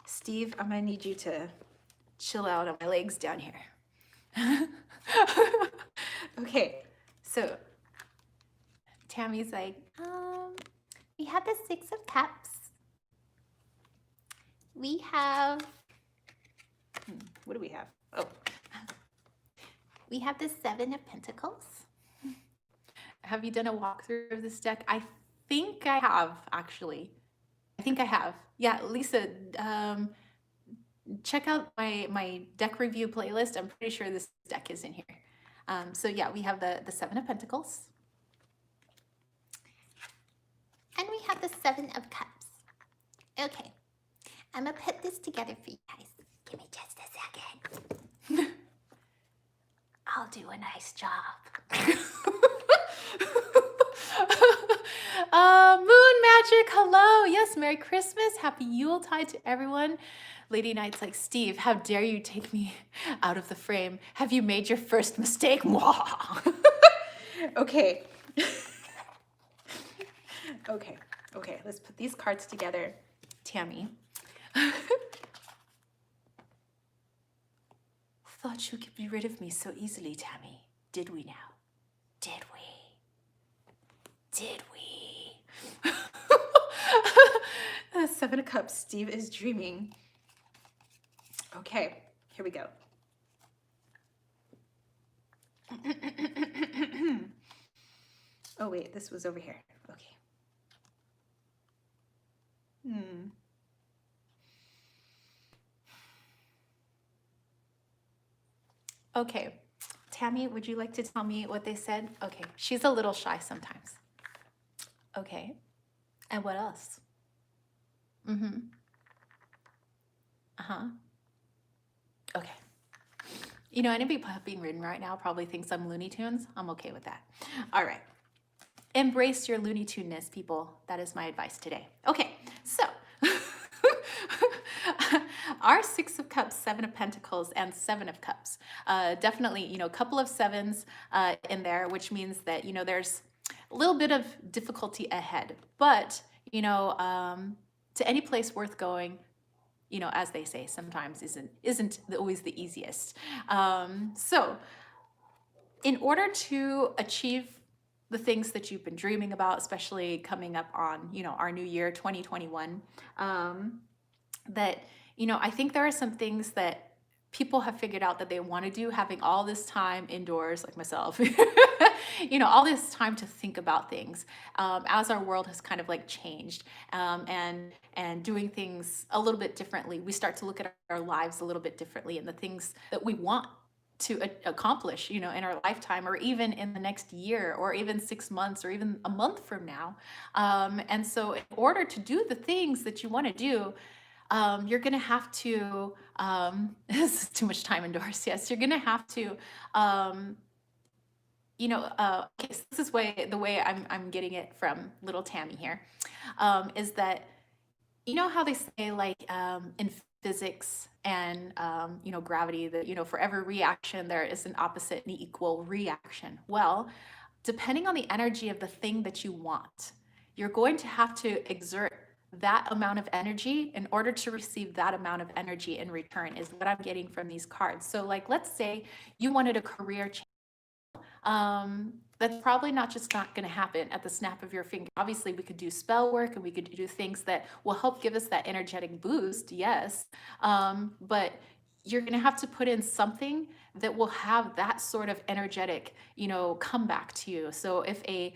Steve, I'm going to need you to chill out on my legs down here. Okay, so Tammy's like, we have the Six of Cups. We have, what do we have? Oh, we have the Seven of Pentacles. Have you done a walkthrough of this deck? I think I have, actually. I think I have. Yeah, Lisa, check out my deck review playlist. I'm pretty sure this deck is in here. So yeah, we have the Seven of Pentacles. And we have the Seven of Cups. Okay, I'm gonna put this together for you guys. Give me just a second. I'll do a nice job. Moon Magic, hello. Yes, Merry Christmas. Happy Yuletide to everyone. Lady Knight's like, Steve, how dare you take me out of the frame? Have you made your first mistake? Okay. Okay, let's put these cards together. Tammy. Thought you could be rid of me so easily, Tammy. Did we now? Did we? Did we? Seven of Cups, Steve is dreaming. Okay, here we go. Oh wait, this was over here. Okay. Okay, Tammy, would you like to tell me what they said? Okay, she's a little shy sometimes. Okay, and what else? Mm-hmm. Uh-huh. Okay. You know, anybody being written right now probably thinks I'm Looney Tunes. I'm okay with that. All right. Embrace your Looney Tune-ness, people. That is my advice today. Okay, so our Six of Cups, Seven of Pentacles, and Seven of Cups. Definitely, you know, a couple of sevens in there, which means that, you know, there's a little bit of difficulty ahead. But, you know, to any place worth going, you know, as they say, sometimes isn't always the easiest. So in order to achieve the things that you've been dreaming about, especially coming up on, you know, our new year, 2021, that, you know, I think there are some things that people have figured out that they want to do, having all this time indoors, like myself, you know, all this time to think about things as our world has kind of like changed and doing things a little bit differently. We start to look at our lives a little bit differently and the things that we want to accomplish, you know, in our lifetime, or even in the next year, or even 6 months, or even a month from now. And so in order to do the things that you want to do, you're going to have to, this is too much time indoors. Yes, you're going to have to, you know, okay, so this is the way I'm getting it from little Tammy here, is that, you know how they say, like, in physics and, you know, gravity, that, you know, for every reaction, there is an opposite and equal reaction. Well, depending on the energy of the thing that you want, you're going to have to exert that amount of energy in order to receive that amount of energy in return, is what I'm getting from these cards. So, like, let's say you wanted a career change. That's probably not going to happen at the snap of your finger. Obviously, we could do spell work and we could do things that will help give us that energetic boost, yes. But you're going to have to put in something that will have that sort of energetic, you know, come back to you. So if a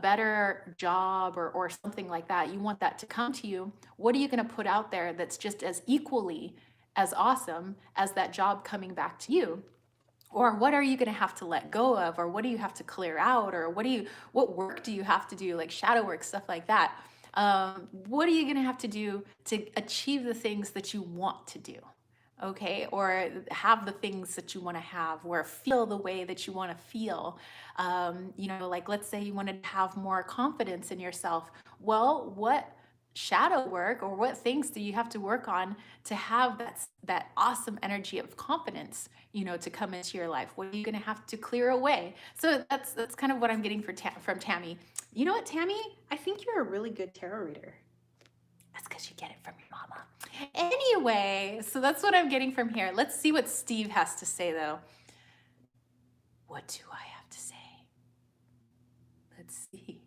better job or something like that, you want that to come to you, what are you going to put out there that's just as equally as awesome as that job coming back to you? Or what are you going to have to let go of, or what do you have to clear out, or what work do you have to do, like shadow work, stuff like that? What are you going to have to do to achieve the things that you want to do? Okay, or have the things that you want to have, or feel the way that you want to feel. You know, like, let's say you wanted to have more confidence in yourself. Well, what shadow work or what things do you have to work on to have that awesome energy of confidence, you know, to come into your life? What are you going to have to clear away? So that's kind of what I'm getting from Tammy. You know what, Tammy? I think you're a really good tarot reader. That's because you get it from your mama. Anyway, so that's what I'm getting from here. Let's see what Steve has to say, though. What do I have to say? Let's see.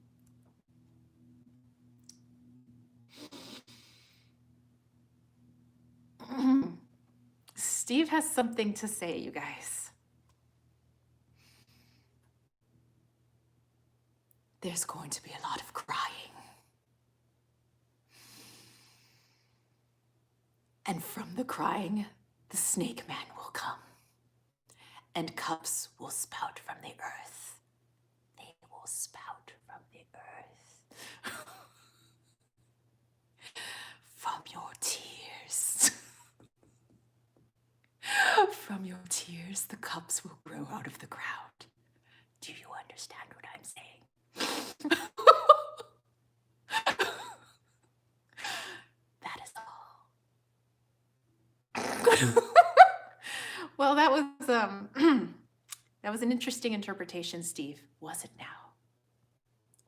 Steve has something to say, you guys. There's going to be a lot of crying. And from the crying, the snake man will come. And cups will spout from the earth. They will spout from the earth. From your tears. From your tears, the cups will grow out of the ground. Do you understand what I'm saying? That is all. Well, that was that was an interesting interpretation, Steve. Was it now?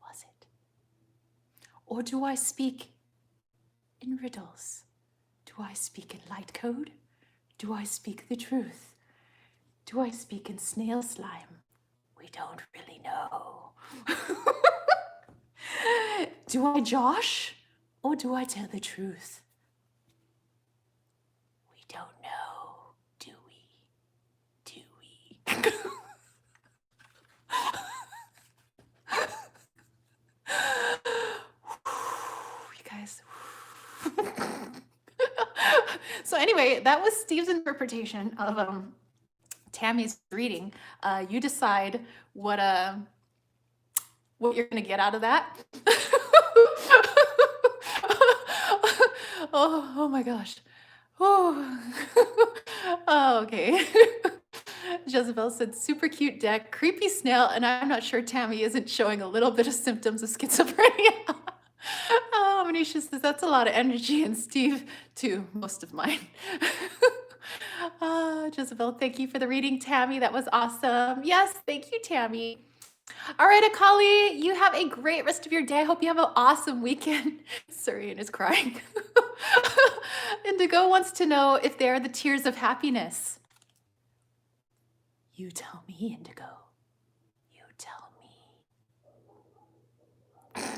Was it? Or do I speak in riddles? Do I speak in light code? Do I speak the truth? Do I speak in snail slime? We don't really know. Do I josh or do I tell the truth? We don't know, do we? Do we? You guys. So anyway, that was Steve's interpretation of Tammy's reading. You decide what you're gonna get out of that. Oh my gosh. Oh, okay. Jezebel said, super cute deck, creepy snail, and I'm not sure Tammy isn't showing a little bit of symptoms of schizophrenia. Manisha says, that's a lot of energy, and Steve, too, most of mine. Jezebel, thank you for the reading, Tammy. That was awesome. Yes, thank you, Tammy. All right, Akali, you have a great rest of your day. I hope you have an awesome weekend. Surian is crying. Indigo wants to know if they are the tears of happiness. You tell me, Indigo. You tell me.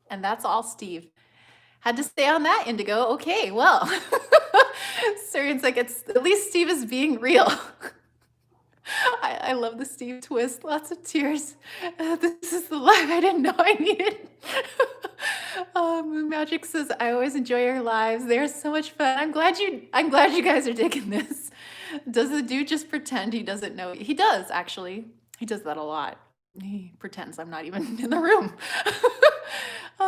And that's all, Steve. Had to stay on that, Indigo. Okay, well. Surian's like, at least Steve is being real. I love the Steve twist. Lots of tears. This is the life I didn't know I needed. Moon Magic says, I always enjoy your lives. They're so much fun. I'm glad you guys are digging this. Does the dude just pretend he doesn't know? He does, actually. He does that a lot. He pretends I'm not even in the room.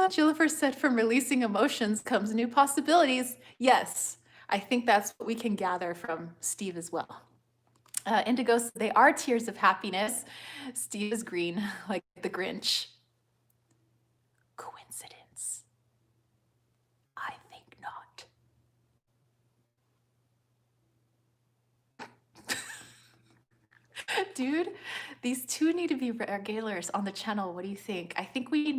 Jennifer said, from releasing emotions comes new possibilities. Yes, I think that's what we can gather from Steve as well. Indigo says, they are tears of happiness. Steve is green, like the Grinch. Coincidence? I think not. Dude, these two need to be regulars on the channel. What do you think? I think we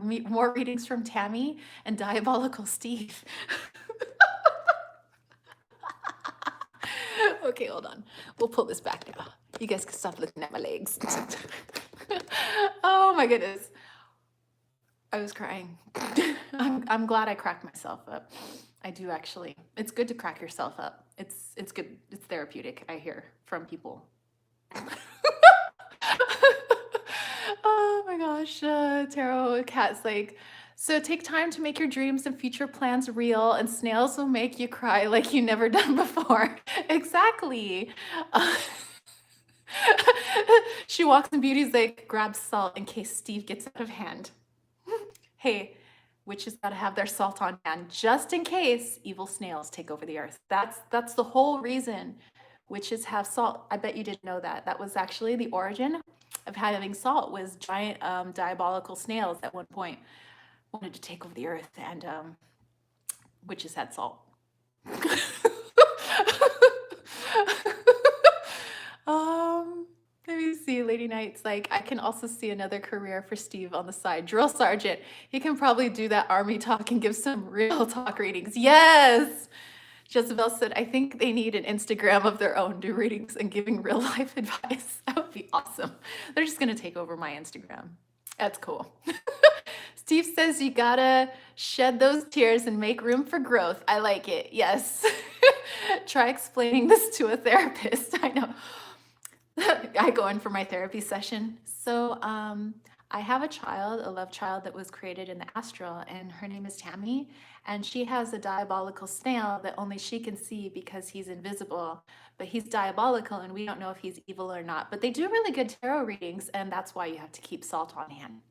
need more readings from Tammy and Diabolical Steve. Okay, hold on. We'll pull this back now. You guys can stop looking at my legs. Oh my goodness. I was crying. I'm glad I cracked myself up. I do actually. It's good to crack yourself up. It's good. It's therapeutic, I hear from people. Oh my gosh. Tarot Cat's like, so take time to make your dreams and future plans real, and snails will make you cry like you never done before. Exactly. She walks in Beauty's like, grabs salt in case Steve gets out of hand. Hey, witches gotta have their salt on hand just in case evil snails take over the earth. That's the whole reason witches have salt. I bet you didn't know that. That was actually the origin of having salt, was giant diabolical snails at one point wanted to take over the earth, and witches had salt. Let me see. Lady Knight's like, I can also see another career for Steve on the side. Drill sergeant. He can probably do that army talk and give some real talk readings. Yes. Jezebel said, I think they need an Instagram of their own, do readings and giving real life advice. That would be awesome. They're just going to take over my Instagram. That's cool. Steve says you gotta shed those tears and make room for growth. I like it. Yes. Try explaining this to a therapist. I know. I go in for my therapy session. So I have a love child that was created in the astral, and her name is Tammy. And she has a diabolical snail that only she can see because he's invisible. But he's diabolical, and we don't know if he's evil or not. But they do really good tarot readings, and that's why you have to keep salt on hand.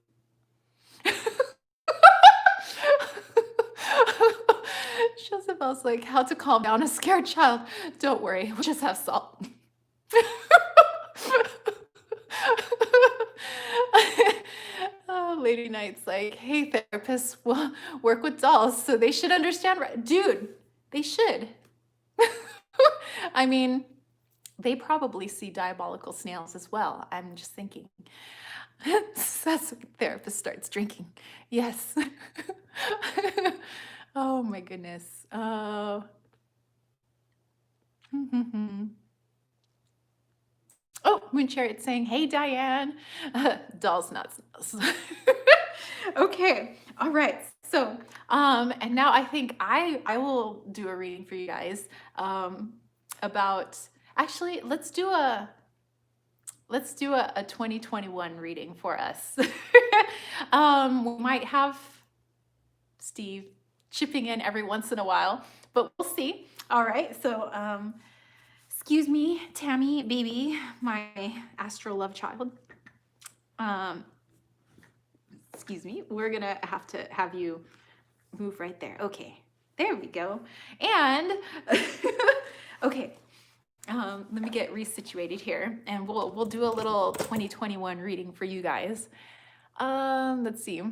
Joseph Jezebel's like, how to calm down a scared child. Don't worry, we'll just have salt. Oh, Lady Knight's like, hey, therapists will work with dolls, so they should understand. Dude, they should. I mean, they probably see diabolical snails as well. I'm just thinking. That's when therapist starts drinking. Yes. Oh my goodness. Oh, Moon Chariot saying, hey, Diane. Dolls, not snails. Okay. All right. So, and now I think I will do a reading for you guys about, actually, let's do a 2021 reading for us. We might have Steve chipping in every once in a while, but we'll see. All right. So, excuse me, Tammy, baby, my astral love child. Excuse me. We're gonna have to have you move right there. Okay. There we go. And okay. Let me get resituated here, and we'll do a little 2021 reading for you guys. Let's see.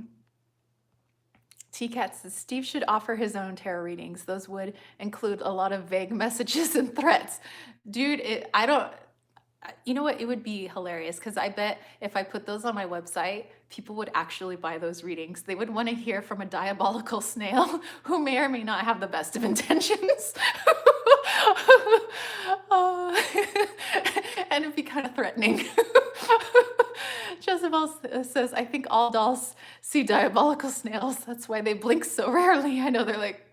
TCAT says Steve should offer his own tarot readings. Those would include a lot of vague messages and threats. Dude, you know what? It would be hilarious because I bet if I put those on my website, people would actually buy those readings. They would want to hear from a diabolical snail who may or may not have the best of intentions. And it'd be kind of threatening. Jezebel says, I think all dolls see diabolical snails. That's why they blink so rarely. I know they're like...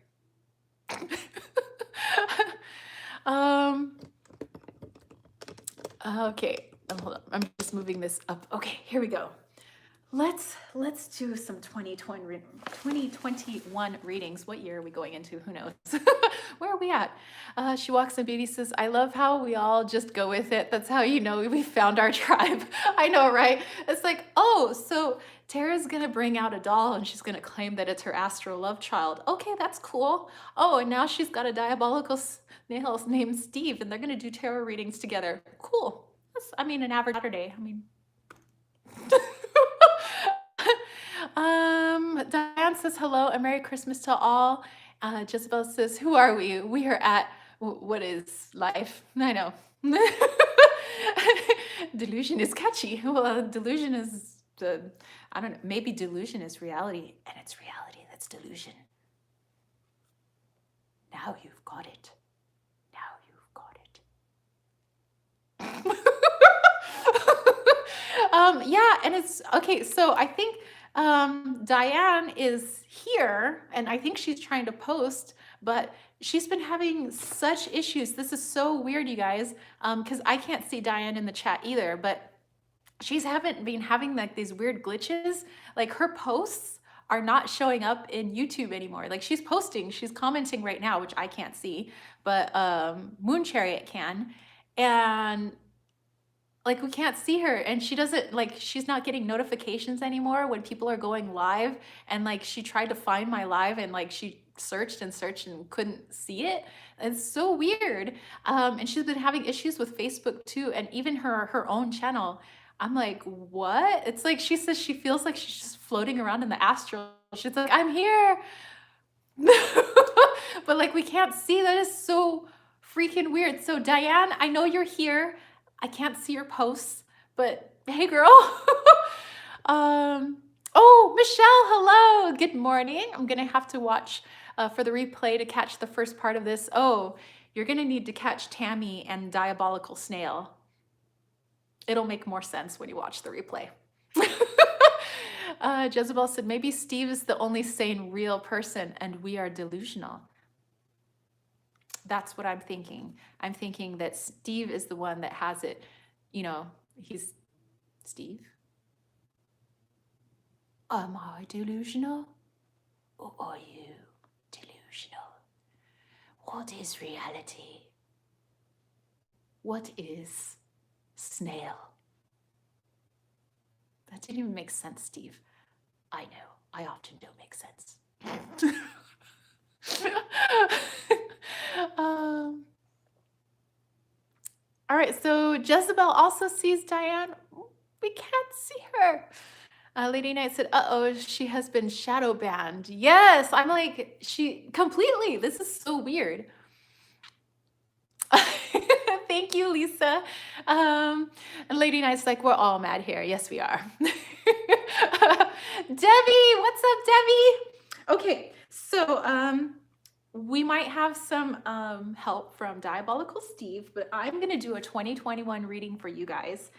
Okay, hold on. I'm just moving this up. Okay, here we go. Let's do some 2021 readings. What year are we going into? Who knows? Where are we at? She walks in. Beauty says, I love how we all just go with it. That's how you know we found our tribe. I know, right? It's like, oh, so Tara's going to bring out a doll and she's going to claim that it's her astral love child. Okay, that's cool. Oh, and now she's got a diabolical snail named Steve and they're going to do tarot readings together. Cool. That's, I mean, an average Saturday. I mean... Diane says hello and Merry Christmas to all. Jezebel says, who are we? We are at what is life? I know. Delusion is catchy. Well, delusion is I don't know, maybe delusion is reality, and it's reality that's delusion. Now you've got it. Now you've got it. Yeah, and it's okay. So I think Diane is here, and I think she's trying to post, but she's been having such issues. This is so weird, you guys, because I can't see Diane in the chat either, but she's been having like these weird glitches. Like her posts are not showing up in YouTube anymore. Like she's posting, she's commenting right now, which I can't see, but Moon Chariot can. And like we can't see her, and she doesn't, like, she's not getting notifications anymore when people are going live, and like she tried to find my live and like she searched and couldn't see it. It's so weird. And she's been having issues with Facebook too, and even her own channel. I'm like, what? It's like she says she feels like she's just floating around in the astral. She's like, I'm here. But like we can't see. That is so freaking weird. So Diane, I know you're here. I can't see your posts, but hey, girl. Oh, Michelle, hello. Good morning. I'm going to have to watch for the replay to catch the first part of this. Oh, you're going to need to catch Tammy and Diabolical Snail. It'll make more sense when you watch the replay. Jezebel said, maybe Steve is the only sane real person and we are delusional. That's what I'm thinking. I'm thinking that Steve is the one that has it. You know, he's Steve. Am I delusional? Or are you delusional? What is reality? What is snail? That didn't even make sense, Steve. I know. I often don't make sense. Jezebel also sees Diane. We can't see her. Lady Knight said, uh-oh, she has been shadow banned. Yes, I'm like, she completely. This is so weird. Thank you, Lisa. And Lady Knight's like, we're all mad here. Yes, we are. Debbie, what's up, Debbie? Okay, so we might have some help from Diabolical Steve, but I'm gonna do a 2021 reading for you guys.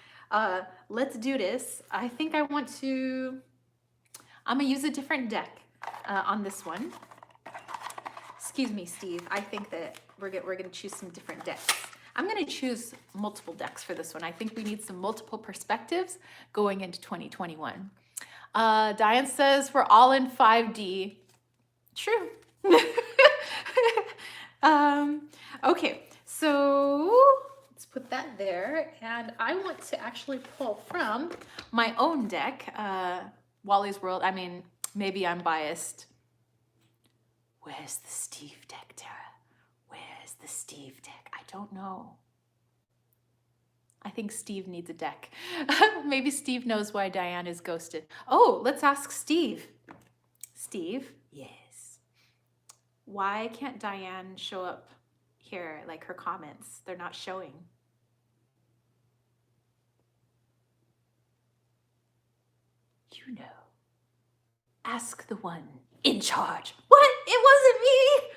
Let's do this. I think I'm gonna use a different deck on this one. Excuse me, Steve. I think that we're gonna choose some different decks. I'm gonna choose multiple decks for this one. I think we need some multiple perspectives going into 2021. Diane says we're all in 5D. True. Okay, so let's put that there. And I want to actually pull from my own deck, Wally's World. I mean, maybe I'm biased. Where's the Steve deck, Tara? Where's the Steve deck? I don't know. I think Steve needs a deck. Maybe Steve knows why Diane is ghosted. Oh, let's ask Steve. Steve? Yes. Why can't Diane show up here, like her comments? They're not showing. You know. Ask the one in charge. What? It wasn't me!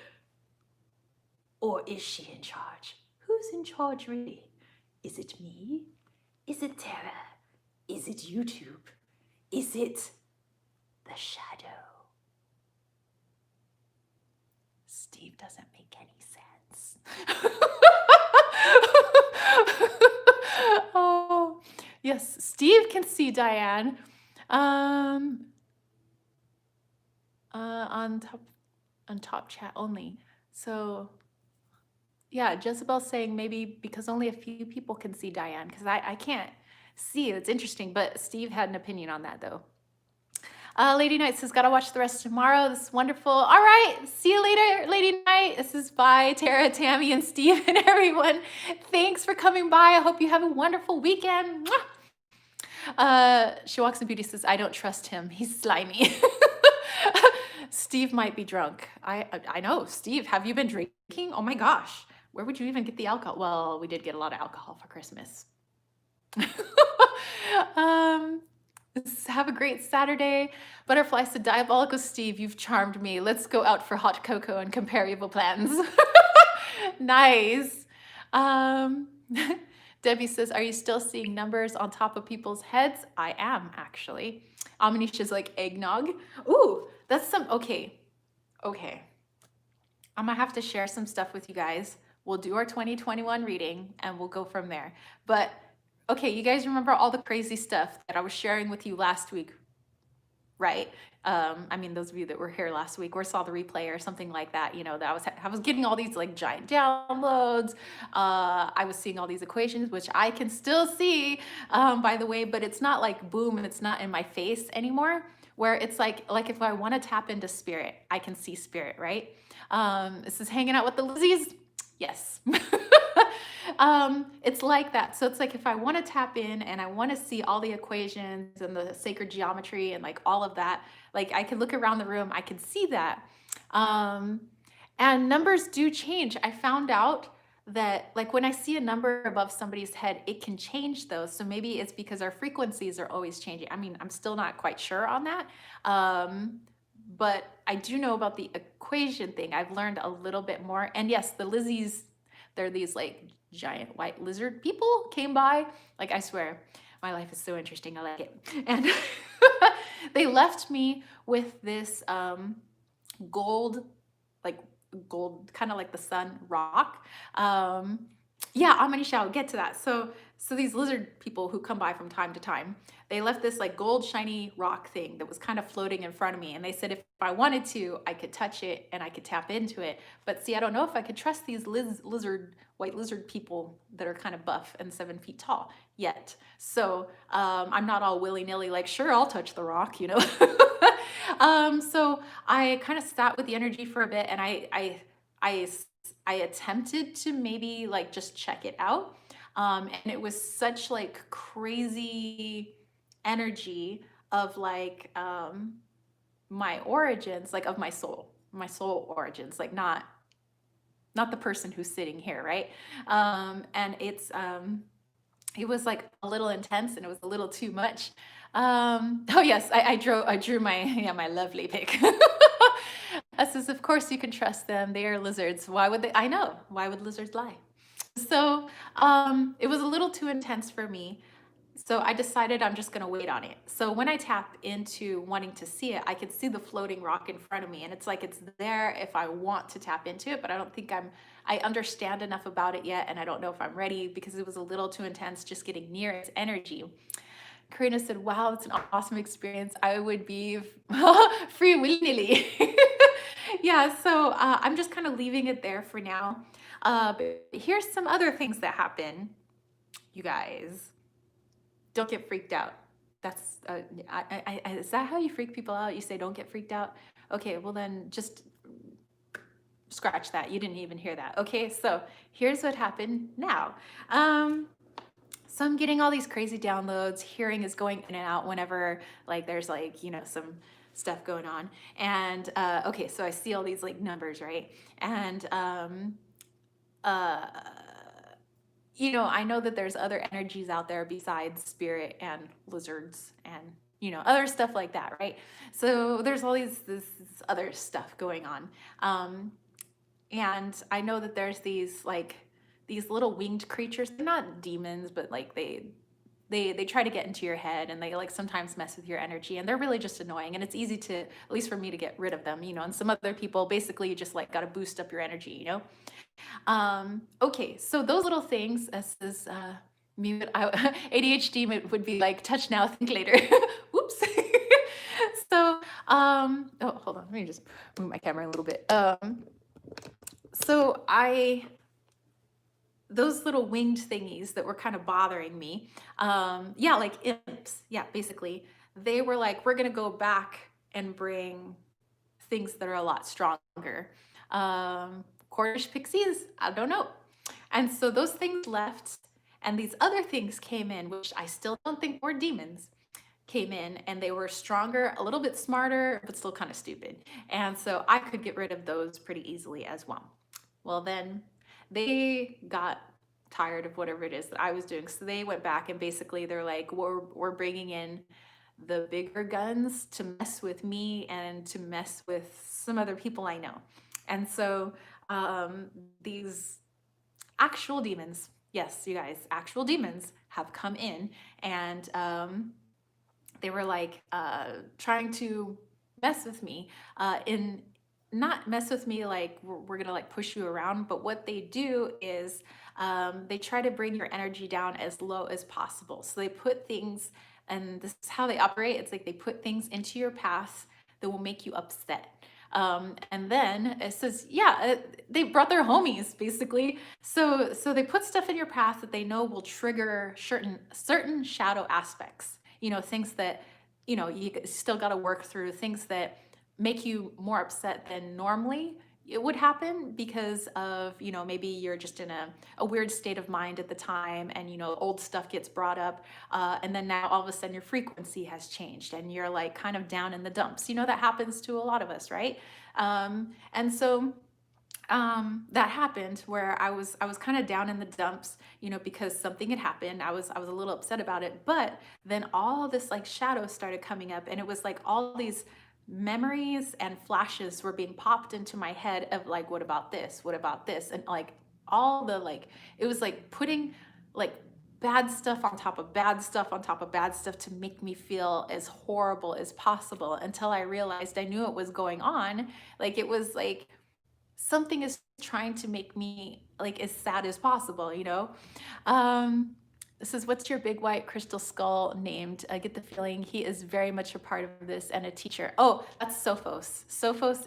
Or is she in charge? Who's in charge, really? Is it me? Is it Tara? Is it YouTube? Is it the shadow? Steve doesn't make any sense. Oh, yes, Steve can see Diane. On top chat only. So yeah, Jezebel's saying maybe because only a few people can see Diane, because I can't see. It's interesting, but Steve had an opinion on that though. Lady Knight says, gotta watch the rest tomorrow. This is wonderful. All right, see you later, Lady Knight. This is bye, Tara, Tammy, and Steve, and everyone. Thanks for coming by. I hope you have a wonderful weekend. She Walks in Beauty says, I don't trust him. He's slimy. Steve might be drunk. I know. Steve, have you been drinking? Oh my gosh. Where would you even get the alcohol? Well, we did get a lot of alcohol for Christmas. Have a great Saturday. Butterfly said, Diabolical Steve, you've charmed me. Let's go out for hot cocoa and compare evil plans. Nice. Debbie says, are you still seeing numbers on top of people's heads? I am, actually. Amanisha's like, eggnog. Ooh, that's some, okay. I'm gonna have to share some stuff with you guys. We'll do our 2021 reading and we'll go from there. But okay, you guys remember all the crazy stuff that I was sharing with you last week, right? I mean, those of you that were here last week or saw the replay or something like that, you know, that I was getting all these like giant downloads. I was seeing all these equations, which I can still see, by the way, but it's not like boom and it's not in my face anymore, where it's like if I want to tap into spirit, I can see spirit, right? This is hanging out with the Lizzies. Yes. It's like that. So it's like if I want to tap in and I want to see all the equations and the sacred geometry and like all of that, like I can look around the room, I can see that. And numbers do change. I found out that like when I see a number above somebody's head, it can change those. So maybe it's because our frequencies are always changing. I mean, I'm still not quite sure on that. But I do know about the equation thing. I've learned a little bit more. And yes, the Lizzies, they're these like giant white lizard people came by. Like, I swear, my life is so interesting. I like it. And they left me with this gold, kind of like the sun rock. Yeah, Amanisha, I'll get to that. So these lizard people who come by from time to time, they left this like gold shiny rock thing that was kind of floating in front of me. And they said if I wanted to, I could touch it and I could tap into it. But see, I don't know if I could trust these white lizard people that are kind of buff and 7 feet tall yet. So I'm not all willy-nilly like, sure, I'll touch the rock, you know. So I kind of sat with the energy for a bit, and I attempted to maybe like just check it out. And it was such like crazy energy of like my origins, like of my soul origins, like not the person who's sitting here, right? And it was like a little intense and it was a little too much. Oh yes, I drew my my lovely pic. I says, of course you can trust them. They are lizards. Why would they? I know. Why would lizards lie? So it was a little too intense for me. So I decided I'm just going to wait on it. So when I tap into wanting to see it, I could see the floating rock in front of me. And it's like it's there if I want to tap into it, but I don't think I understand enough about it yet. And I don't know if I'm ready because it was a little too intense just getting near its energy. Karina said, wow, it's an awesome experience. I would be free willy-nilly. Yeah, so I'm just kind of leaving it there for now. But here's some other things that happen, you guys. Don't get freaked out. That's is that how you freak people out? You say don't get freaked out. Okay, well then just scratch that. You didn't even hear that. Okay, so here's what happened now. So I'm getting all these crazy downloads. Hearing is going in and out whenever like there's like some stuff going on. And okay, so I see all these like numbers, right? And uh I know that there's other energies out there besides spirit and lizards and other stuff like that, right? So there's all this other stuff going on, and I know that there's these little winged creatures. They're not demons, but like they try to get into your head and they like sometimes mess with your energy, and they're really just annoying, and it's easy to, at least for me, to get rid of them, and some other people basically you just like got to boost up your energy. Okay, so those little things, as is ADHD would be like, touch now, think later. Whoops. So, oh, hold on, let me just move my camera a little bit. So those little winged thingies that were kind of bothering me, yeah, like imps, yeah, basically, they were like, we're gonna go back and bring things that are a lot stronger. Cornish pixies, I don't know. And so those things left, and these other things came in, which I still don't think were demons, came in, and they were stronger, a little bit smarter, but still kind of stupid. And so I could get rid of those pretty easily as well. Well, then they got tired of whatever it is that I was doing. So they went back and basically they're like, we're bringing in the bigger guns to mess with me and to mess with some other people I know. And so these actual demons, yes, you guys, actual demons have come in, and they were like trying to mess with me, in not mess with me like we're gonna like push you around, but what they do is they try to bring your energy down as low as possible. So they put things, and this is how they operate. It's like they put things into your path that will make you upset. And then it says, yeah, they brought their homies basically. So they put stuff in your path that they know will trigger certain shadow aspects. Things that you still got to work through. Things that make you more upset than normally it would happen because of maybe you're just in a weird state of mind at the time, and old stuff gets brought up, and then now all of a sudden your frequency has changed and you're like kind of down in the dumps. That happens to a lot of us, right? And so that happened where I was kind of down in the dumps, because something had happened. I was a little upset about it, but then all this like shadow started coming up, and it was like all these memories and flashes were being popped into my head of like, what about this? What about this? And like all the like, it was like putting like bad stuff on top of bad stuff on top of bad stuff to make me feel as horrible as possible, until I realized I knew what was going on. Like it was like something is trying to make me like as sad as possible. This is, what's your big white crystal skull named? I get the feeling he is very much a part of this and a teacher. Oh, that's Sophos. Sophos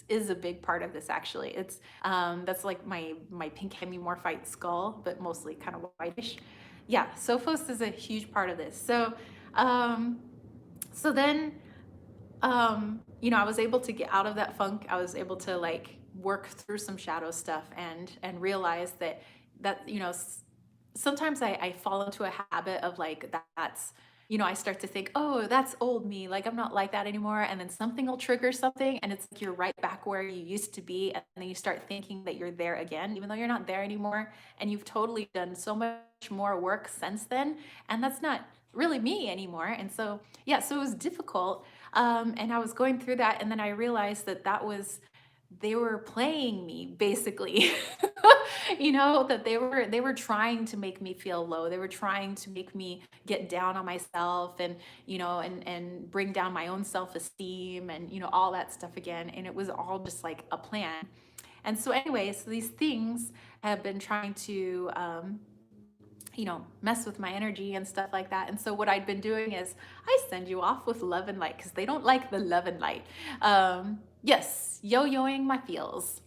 is a big part of this, actually. It's that's like my pink hemimorphite skull, but mostly kind of whitish. Yeah, Sophos is a huge part of this. So then I was able to get out of that funk. I was able to like work through some shadow stuff and realize that sometimes I fall into a habit of like that's, I start to think, oh, that's old me. Like I'm not like that anymore. And then something will trigger something, and it's like you're right back where you used to be. And then you start thinking that you're there again, even though you're not there anymore. And you've totally done so much more work since then. And that's not really me anymore. And so, yeah, so it was difficult. And I was going through that. And then I realized that they were playing me basically. That they were trying to make me feel low. They were trying to make me get down on myself, and and bring down my own self-esteem, and all that stuff again, and it was all just like a plan. And so anyway, so these things have been trying to mess with my energy and stuff like that. And so what I'd been doing is I send you off with love and light, because they don't like the love and light. Yes, yo-yoing my feels.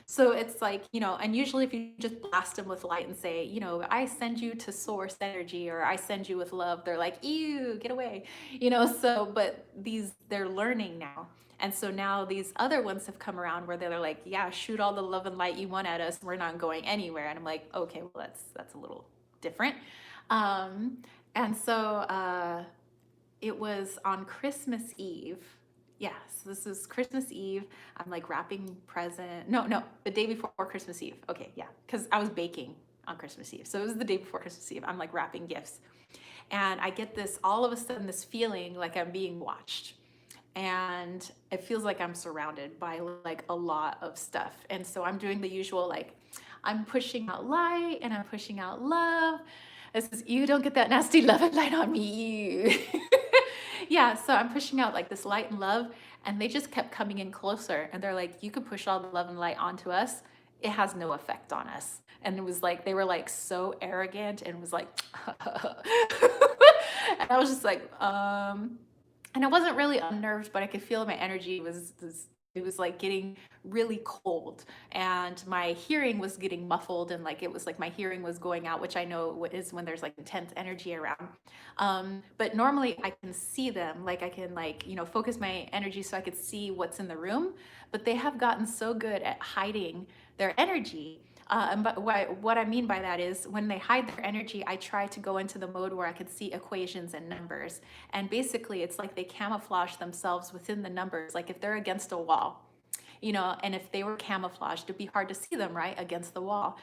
So it's like, and usually if you just blast them with light and say, I send you to source energy, or I send you with love, they're like, ew, get away. So but they're learning now. And so now these other ones have come around where they're like, yeah, shoot all the love and light you want at us. We're not going anywhere. And I'm like, okay, well, that's a little different. Um, and so it was on Christmas Eve. Yeah, so this is Christmas Eve. I'm like wrapping present. No, the day before Christmas Eve. Okay, yeah, because I was baking on Christmas Eve. So it was the day before Christmas Eve. I'm like wrapping gifts. And I get this, all of a sudden, this feeling like I'm being watched. And it feels like I'm surrounded by like a lot of stuff. And so I'm doing the usual, like, I'm pushing out light and I'm pushing out love. This is, you don't get that nasty love and light on me. Yeah, so I'm pushing out like this light and love, and they just kept coming in closer. And they're like, you can push all the love and light onto us. It has no effect on us. And it was like, they were like so arrogant, and was like, and I was just like, and I wasn't really unnerved, but I could feel my energy was it was like getting really cold, and my hearing was getting muffled, and like it was like my hearing was going out, which I know is when there's like intense energy around. But normally I can see them, like I can like focus my energy so I could see what's in the room, but they have gotten so good at hiding their energy. But what I mean by that is when they hide their energy, I try to go into the mode where I could see equations and numbers. And basically, it's like they camouflage themselves within the numbers. Like if they're against a wall, and if they were camouflaged, it'd be hard to see them, right, against the wall.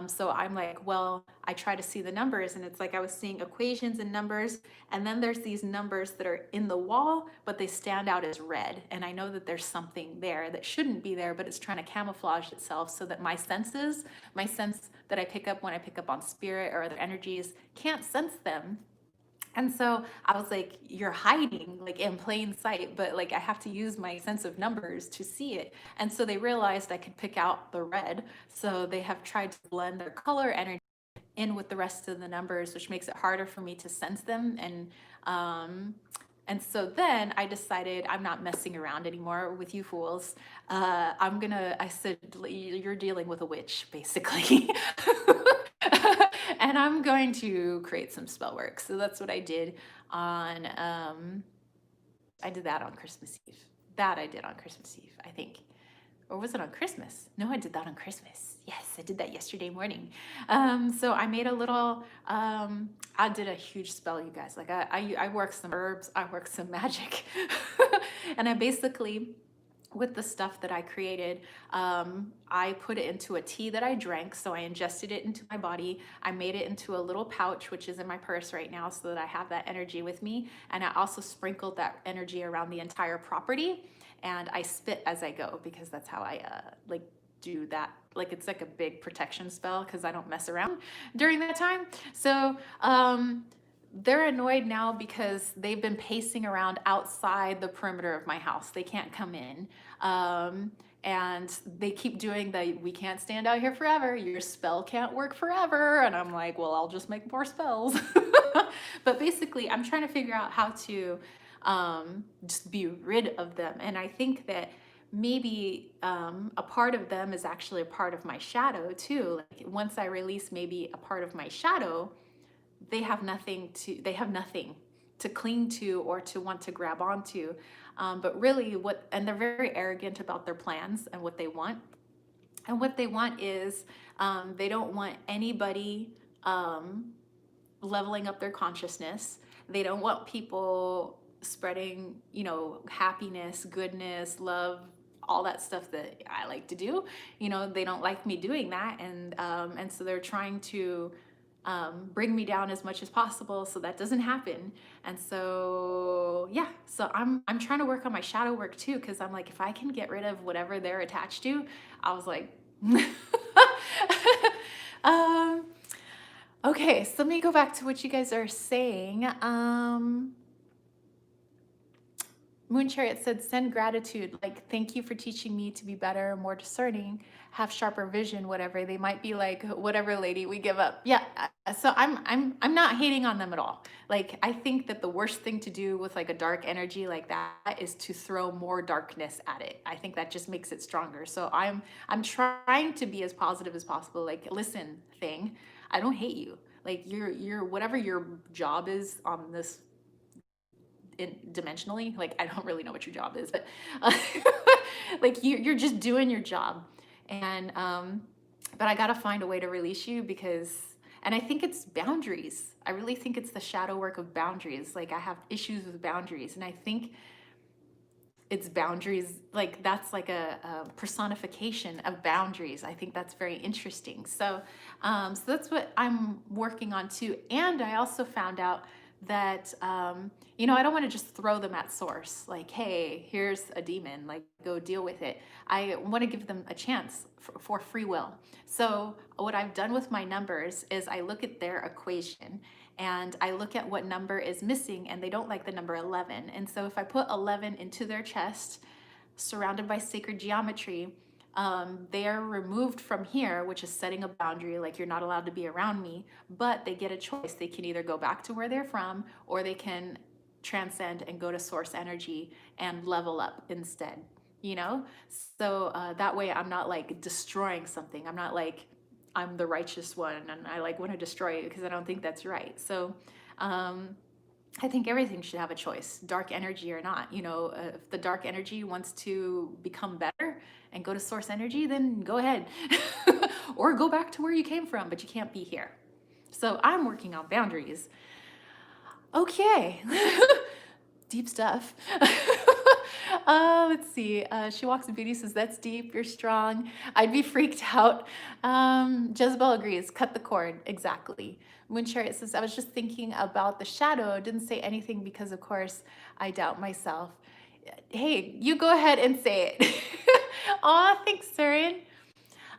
So I'm like, well, I try to see the numbers, and it's like I was seeing equations and numbers, and then there's these numbers that are in the wall, but they stand out as red. And I know that there's something there that shouldn't be there, but it's trying to camouflage itself so that my sense that I pick up when I pick up on spirit or other energies, can't sense them. And so I was like, you're hiding like in plain sight, but like I have to use my sense of numbers to see it. And so they realized I could pick out the red. So they have tried to blend their color energy in with the rest of the numbers, which makes it harder for me to sense them. And so then I decided I'm not messing around anymore with you fools. I said, you're dealing with a witch, basically. And I'm going to create some spell work. So that's what I did on, I did that on Christmas Eve. That I did on Christmas Eve, I think. Or was it on Christmas? No, I did that on Christmas. Yes, I did that yesterday morning. So I made a little, I did a huge spell, you guys. Like I worked some herbs, I worked some magic. And I basically, with the stuff that I created, I put it into a tea that I drank. So I ingested it into my body. I made it into a little pouch, which is in my purse right now, so that I have that energy with me. And I also sprinkled that energy around the entire property. And I spit as I go, because that's how I like do that. Like it's like a big protection spell, because I don't mess around during that time. So they're annoyed now because they've been pacing around outside the perimeter of my house. They can't come in. And they keep doing the, we can't stand out here forever. Your spell can't work forever. And I'm like, well, I'll just make more spells. But basically, I'm trying to figure out how to just be rid of them. And I think that maybe a part of them is actually a part of my shadow too. Like once I release maybe a part of my shadow, they have nothing to cling to or to want to grab onto. But really and they're very arrogant about their plans and what they want. And what they want is they don't want anybody um, leveling up their consciousness. They don't want people spreading, happiness, goodness, love, all that stuff that I like to do. They don't like me doing that, and so they're trying to bring me down as much as possible so that doesn't happen. And so yeah, so I'm trying to work on my shadow work too, because I'm like, if I can get rid of whatever they're attached to, I was like, um, okay, so let me go back to what you guys are saying. Moon Chariot said, send gratitude. Like, thank you for teaching me to be better, more discerning, have sharper vision, whatever. They might be like, whatever, lady, we give up. Yeah. So I'm not hating on them at all. Like, I think that the worst thing to do with like a dark energy like that is to throw more darkness at it. I think that just makes it stronger. So I'm trying to be as positive as possible. Like, listen, thing, I don't hate you. Like, you're whatever your job is on this dimensionally, like, I don't really know what your job is, but like, you're just doing your job. And but I gotta find a way to release you, because, and I think it's boundaries. I really think it's the shadow work of boundaries. Like, I have issues with boundaries, and I think it's boundaries, like that's like a personification of boundaries. I think that's very interesting. So that's what I'm working on too. And I also found out that I don't want to just throw them at source, like, hey, here's a demon, like, go deal with it. I want to give them a chance for free will. So what I've done with my numbers is I look at their equation, and I look at what number is missing, and they don't like the number 11. And so if I put 11 into their chest, surrounded by sacred geometry, they are removed from here, which is setting a boundary, like, you're not allowed to be around me, but they get a choice. They can either go back to where they're from, or they can transcend and go to source energy and level up instead, you know? So that way I'm not like destroying something. I'm not like, I'm the righteous one and I like want to destroy it, because I don't think that's right. So I think everything should have a choice, dark energy or not. If the dark energy wants to become better and go to source energy, then go ahead. Or go back to where you came from, but you can't be here. So I'm working on boundaries. Okay. Deep stuff. Let's see. She Walks in Beauty says, that's deep, you're strong. I'd be freaked out. Jezebel agrees, cut the cord. Exactly. Moon Chariot says, I was just thinking about the shadow. Didn't say anything because, of course, I doubt myself. Hey, you go ahead and say it. Aw, thanks, Surin.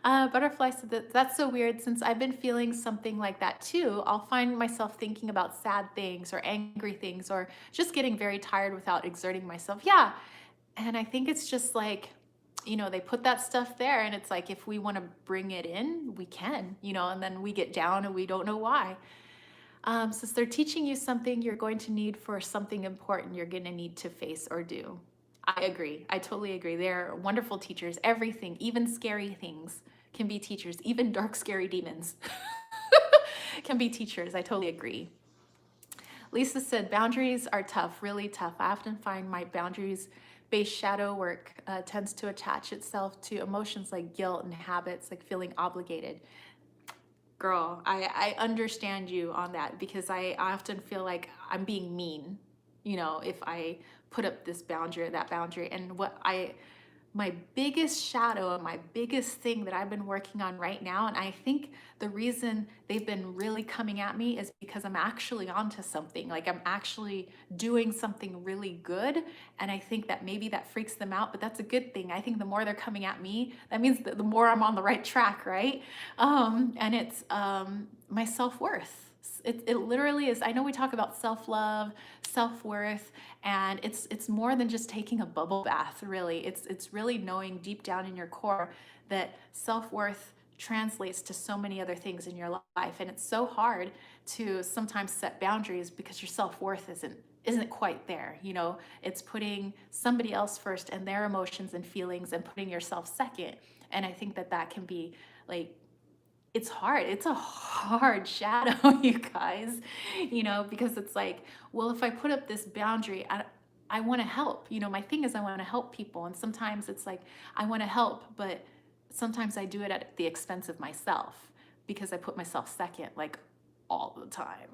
Butterfly said that's so weird. Since I've been feeling something like that too, I'll find myself thinking about sad things or angry things, or just getting very tired without exerting myself. Yeah. And I think it's just like, they put that stuff there, and it's like, if we want to bring it in, we can, and then we get down and we don't know why. Since they're teaching you something you're going to need for something important you're going to need to face or do. I agree. I totally agree. They're wonderful teachers. Everything, even scary things, can be teachers. Even dark, scary demons can be teachers. I totally agree. Lisa said, boundaries are tough, really tough. I often find my boundaries-based shadow work tends to attach itself to emotions like guilt and habits, like feeling obligated. Girl, I understand you on that, because I often feel like I'm being mean, if I put up this boundary or that boundary. And my biggest shadow and my biggest thing that I've been working on right now, and I think the reason they've been really coming at me is because I'm actually onto something. Like, I'm actually doing something really good, and I think that maybe that freaks them out, but that's a good thing. I think the more they're coming at me, that means that the more I'm on the right track, right? And it's my self-worth. It literally is. I know we talk about self-love, self-worth, and it's more than just taking a bubble bath, really. It's really knowing deep down in your core that self-worth translates to so many other things in your life. And it's so hard to sometimes set boundaries because your self-worth isn't quite there. It's putting somebody else first and their emotions and feelings, and putting yourself second. And I think that can be like, it's hard. It's a hard shadow, you guys, because it's like, well, if I put up this boundary, I want to help. My thing is, I want to help people. And sometimes it's like, I want to help, but sometimes I do it at the expense of myself, because I put myself second. Like, all the time.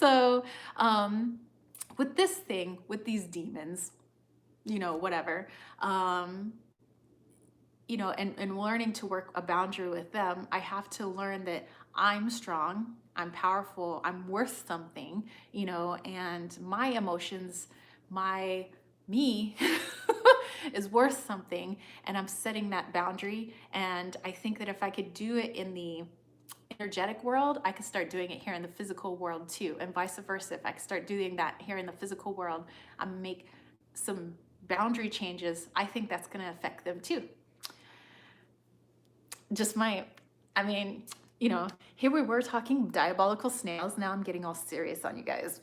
So, with this thing, with these demons, whatever, um, and learning to work a boundary with them, I have to learn that I'm strong, I'm powerful, I'm worth something, and my emotions, my me is worth something, and I'm setting that boundary. And I think that if I could do it in the energetic world, I could start doing it here in the physical world too, and vice versa. If I could start doing that here in the physical world, I make some boundary changes, I think that's going to affect them too. Just my, I mean, here we were talking diabolical snails. Now I'm getting all serious on you guys.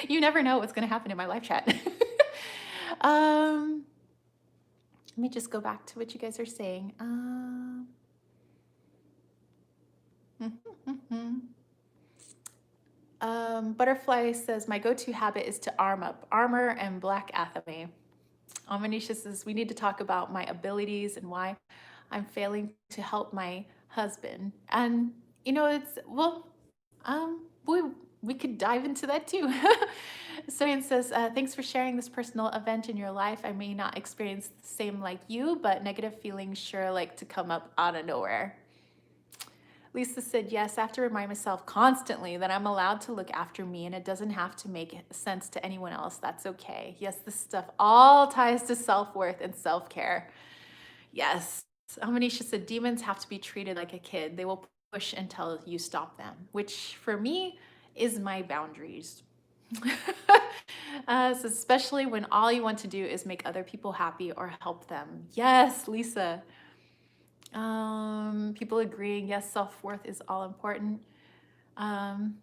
You never know what's going to happen in my live chat. Let me just go back to what you guys are saying. Butterfly says, my go-to habit is to armor and black athame. Manisha says, we need to talk about my abilities and why I'm failing to help my husband. And it's, well, we could dive into that too. Soyan says, thanks for sharing this personal event in your life. I may not experience the same like you, but negative feelings sure like to come up out of nowhere. Lisa said, yes, I have to remind myself constantly that I'm allowed to look after me and it doesn't have to make sense to anyone else. That's okay. Yes, this stuff all ties to self-worth and self-care. Yes. Manisha said, demons have to be treated like a kid. They will push until you stop them, which for me is my boundaries. So especially when all you want to do is make other people happy or help them. Yes, Lisa. People agreeing, yes, self-worth is all important. And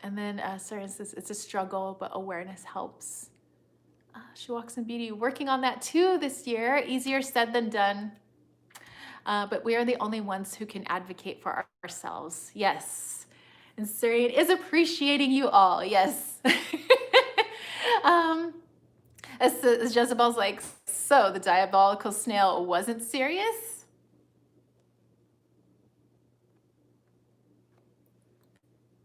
then Sarah says, it's a struggle, but awareness helps. She walks in beauty, working on that too this year. Easier said than done. But we are the only ones who can advocate for ourselves. Yes. And Syrian is appreciating you all. Yes. As Jezebel's like, so the diabolical snail wasn't serious?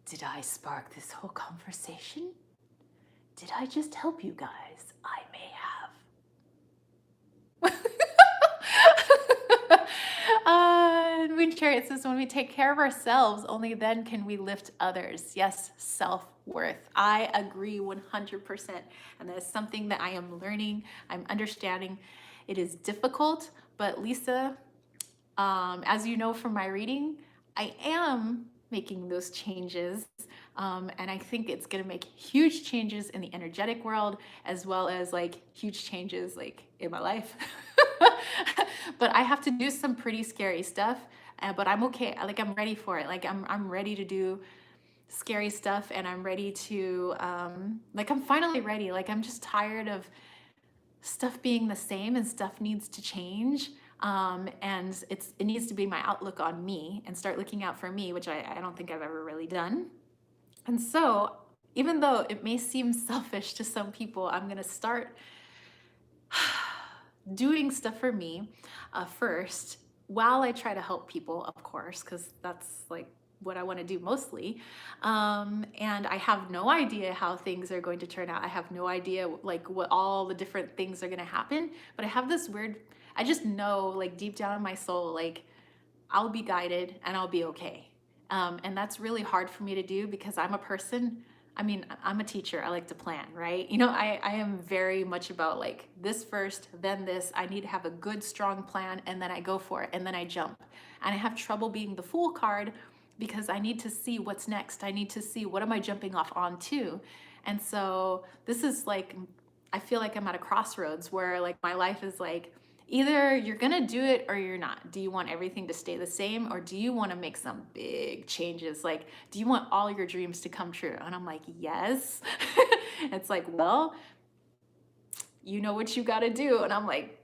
Did I spark this whole conversation? Did I just help you guys? I may have. Moon Chariot says, when we take care of ourselves, only then can we lift others. Yes, self-worth. I agree 100%. And that is something that I am learning. I'm understanding. It is difficult, but Lisa, as you know from my reading, I am making those changes. And I think it's going to make huge changes in the energetic world, as well as like huge changes like in my life. But I have to do some pretty scary stuff, but I'm okay. Like I'm ready for it. Like I'm ready to do scary stuff, and I'm ready to, like I'm finally ready. Like I'm just tired of stuff being the same, and stuff needs to change. And it needs to be my outlook on me and start looking out for me, which I don't think I've ever really done. And so even though it may seem selfish to some people, I'm going to start doing stuff for me first, while I try to help people, of course, because that's like what I want to do mostly. And I have no idea how things are going to turn out. I have no idea like what all the different things are going to happen, but I have this weird, I just know like deep down in my soul, like I'll be guided and I'll be okay. And that's really hard for me to do because I'm a person, I mean, I'm a teacher. I like to plan, right? I am very much about like this first, then this. I need to have a good, strong plan, and then I go for it, and then I jump. And I have trouble being the Fool card because I need to see what's next. I need to see what am I jumping off onto. And so this is like, I feel like I'm at a crossroads where like my life is like, either you're gonna do it or you're not. Do you want everything to stay the same, or do you want to make some big changes? Like, do you want all your dreams to come true? And I'm like, yes. It's like, well, you know what you got to do. And I'm like,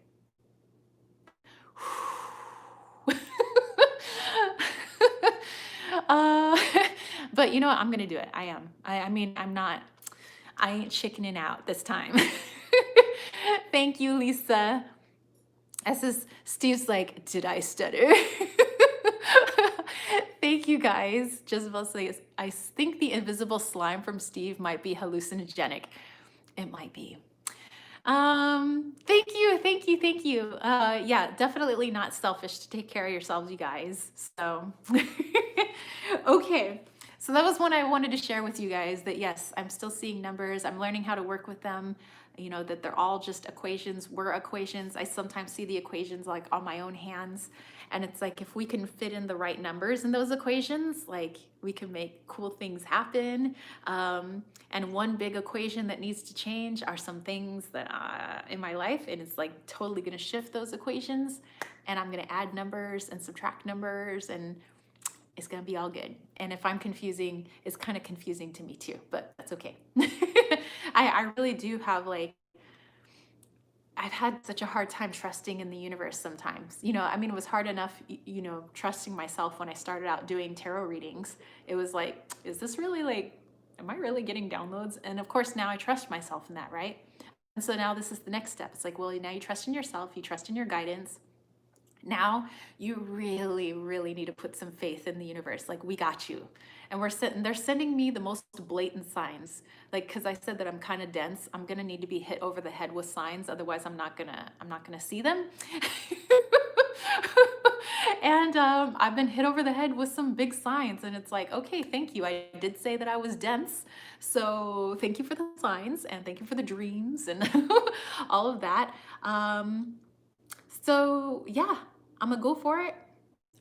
but you know what? I'm gonna do it. I am. I mean, I ain't chickening out this time. Thank you, Lisa. As is, Steve's like, did I stutter? Thank you guys. Jezebel says, I think the invisible slime from Steve might be hallucinogenic. It might be. Thank you, thank you, thank you. Yeah, definitely not selfish to take care of yourselves, you guys. So, okay. So that was one I wanted to share with you guys that yes, I'm still seeing numbers. I'm learning how to work with them. You know, that they're all just equations. We're equations. I sometimes see the equations like on my own hands. And it's like if we can fit in the right numbers in those equations, like we can make cool things happen. And one big equation that needs to change are some things that in my life, and it's like totally going to shift those equations. And I'm going to add numbers and subtract numbers, and it's going to be all good. And if I'm confusing, it's kind of confusing to me too, but that's okay. I really do have like, I've had such a hard time trusting in the universe sometimes. You know, I mean, it was hard enough, you know, trusting myself when I started out doing tarot readings. It was like, is this really like, am I really getting downloads? And of course, now I trust myself in that, right? And so now this is the next step. It's like, well, now you trust in yourself, you trust in your guidance. Now you really, really need to put some faith in the universe. Like, we got you. And they're sending me the most blatant signs. Like, cause I said that I'm kind of dense. I'm gonna need to be hit over the head with signs. Otherwise I'm not gonna see them. And I've been hit over the head with some big signs, and it's like, okay, thank you. I did say that I was dense, so thank you for the signs, and thank you for the dreams, and all of that. So yeah, I'm gonna go for it.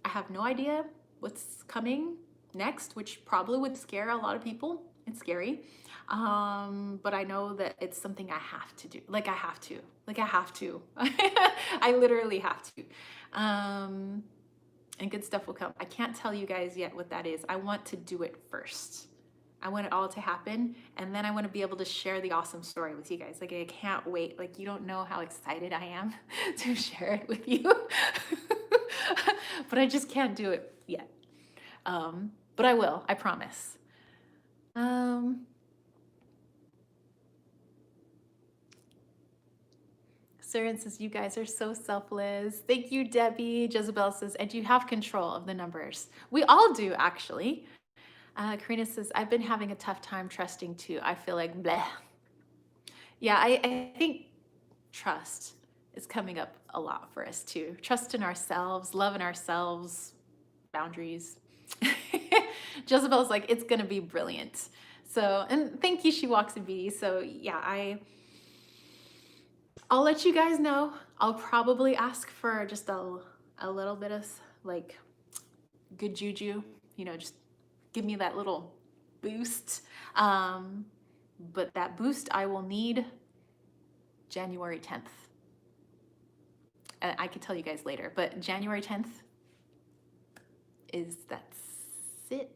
I have no idea what's coming next, which probably would scare a lot of people. It's scary. But I know that it's something I have to do. Like I have to. Like I have to. I literally have to. And good stuff will come. I can't tell you guys yet what that is. I want to do it first. I want it all to happen, and then I want to be able to share the awesome story with you guys. Like, I can't wait. Like, you don't know how excited I am to share it with you. But I just can't do it yet. But I will, I promise. Saren says, you guys are so selfless. Thank you, Debbie. Jezebel says, and you have control of the numbers. We all do, actually. Karina says, I've been having a tough time trusting too. I feel like bleh. Yeah, I think trust is coming up a lot for us too. Trust in ourselves, love in ourselves, boundaries. Jezebel's like, it's gonna be brilliant. So, and thank you, She Walks in Beauty. So yeah, I'll let you guys know. I'll probably ask for just a little bit of like good juju, you know, just give me that little boost. But that boost I will need January 10th. I could tell you guys later, but January 10th that's it.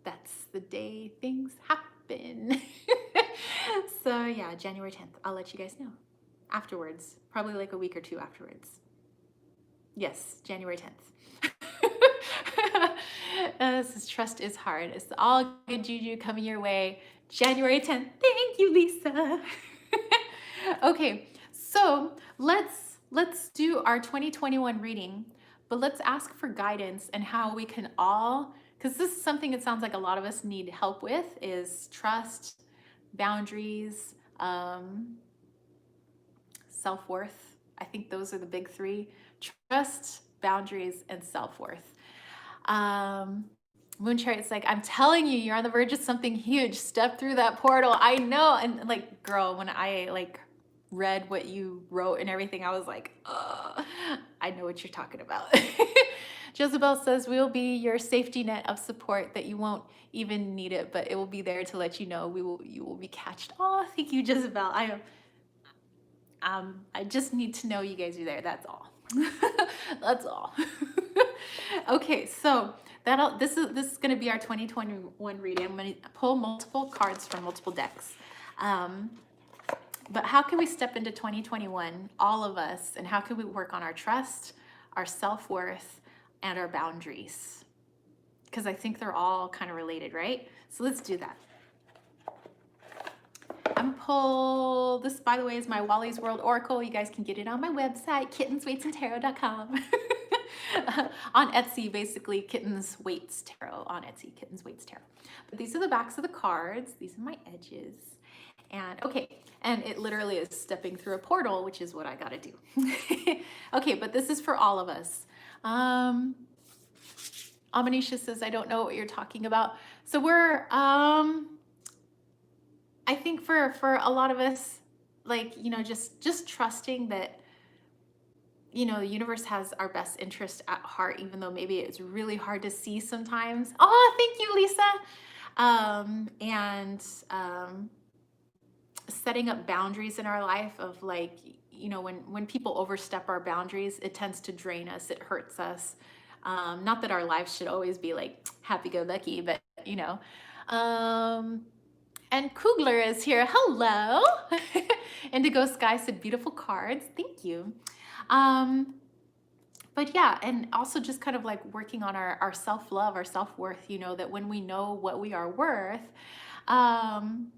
That's the day things happen. So yeah, January 10th. I'll let you guys know afterwards, probably like a week or two afterwards. Yes, January 10th. This is trust is hard. It's all good juju coming your way. January 10th. Thank you, Lisa. Okay, so let's do our 2021 reading, but let's ask for guidance and how we can all, because this is something it sounds like a lot of us need help with, is trust, boundaries, self-worth. I think those are the big three: trust, boundaries, and self-worth. Moon Chariot's like, I'm telling you, you're on the verge of something huge. Step through that portal. I know. And like, girl, when I like read what you wrote and everything, I was like, I know what you're talking about. Jezebel says, we'll be your safety net of support that you won't even need it, but it will be there to let you know you will be catched. Oh, thank you, Jezebel. I just need to know you guys are there. That's all. That's all. Okay, so this is going to be our 2021 reading. I'm going to pull multiple cards from multiple decks. But how can we step into 2021, all of us, and how can we work on our trust, our self-worth, and our boundaries? Because I think they're all kind of related, right? So let's do that. I'm pull, this by the way is my Wally's World Oracle. You guys can get it on my website, kittensweetsandtarot.com. on Etsy, basically Kittens Waits Tarot on Etsy, Kittens Waits Tarot. But these are the backs of the cards. These are my edges. And okay, and it literally is stepping through a portal, which is what I gotta do. Okay, but this is for all of us. Amanisha says, I don't know what you're talking about. So we're, I think for a lot of us, like, you know, just trusting that, you know, the universe has our best interest at heart, even though maybe it's really hard to see sometimes. Oh, thank you, Lisa. Setting up boundaries in our life of, like, you know, when people overstep our boundaries, it tends to drain us, it hurts us. Not that our lives should always be like happy-go-lucky, but you know. And Kugler is here. Hello. Indigo Sky said beautiful cards. Thank you. But yeah, and also just kind of like working on our self-love, our self-worth, you know, that when we know what we are worth, and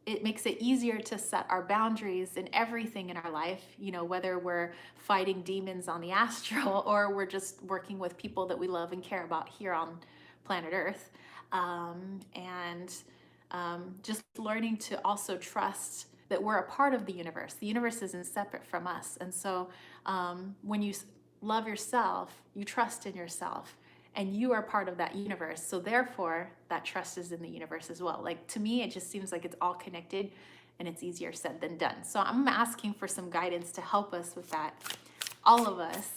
it makes it easier to set our boundaries in everything in our life, you know, whether we're fighting demons on the astral or we're just working with people that we love and care about here on planet Earth. Just learning to also trust that we're a part of the universe. The universe isn't separate from us. And so when you love yourself, you trust in yourself, and you are part of that universe. So therefore, that trust is in the universe as well. Like, to me, it just seems like it's all connected, and it's easier said than done. So I'm asking for some guidance to help us with that. All of us,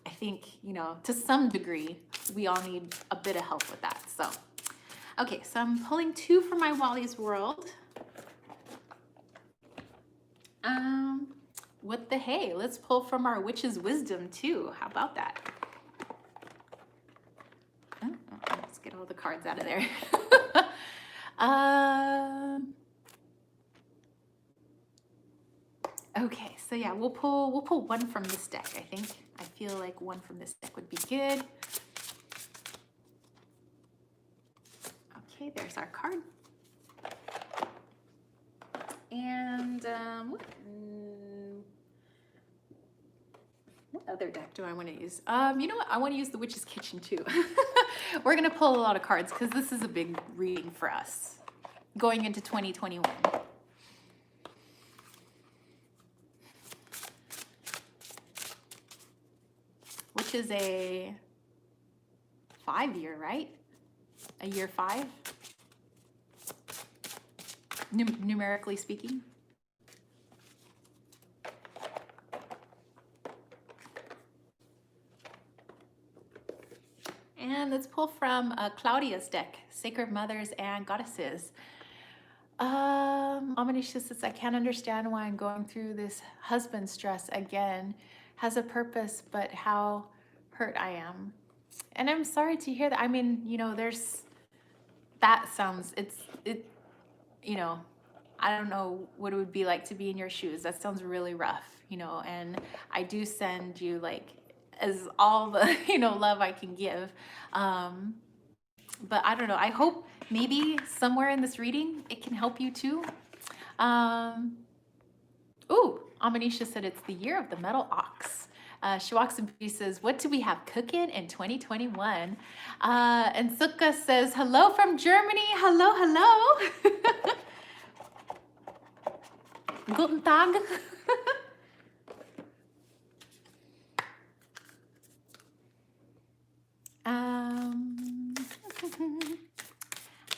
I think, you know, to some degree, we all need a bit of help with that. So, okay, so I'm pulling two for my Wally's World. What the hey? Let's pull from our Witch's Wisdom too. How about that? Let's get all the cards out of there. Okay, so yeah, we'll pull one from this deck, I think. I feel like one from this deck would be good. Okay, there's our card. And what other deck do I want to use? You know what? I want to use the Witch's Kitchen too. We're going to pull a lot of cards because this is a big reading for us going into 2021. Which is a 5-year, right? A year 5? Numerically speaking. And let's pull from Claudia's deck, Sacred Mothers and Goddesses. Amanisha says, I can't understand why I'm going through this husband stress again. Has a purpose, but how hurt I am. And I'm sorry to hear that. I mean, you know, that sounds, you know, I don't know what it would be like to be in your shoes. That sounds really rough, you know, and I do send you, like, as all the, you know, love I can give. But I don't know. I hope maybe somewhere in this reading, it can help you too. Ooh, Amanisha said it's the year of the metal ox. She walks in peace says, what do we have cooking in 2021? And Sukka says, hello from Germany. Hello, hello. Guten Tag.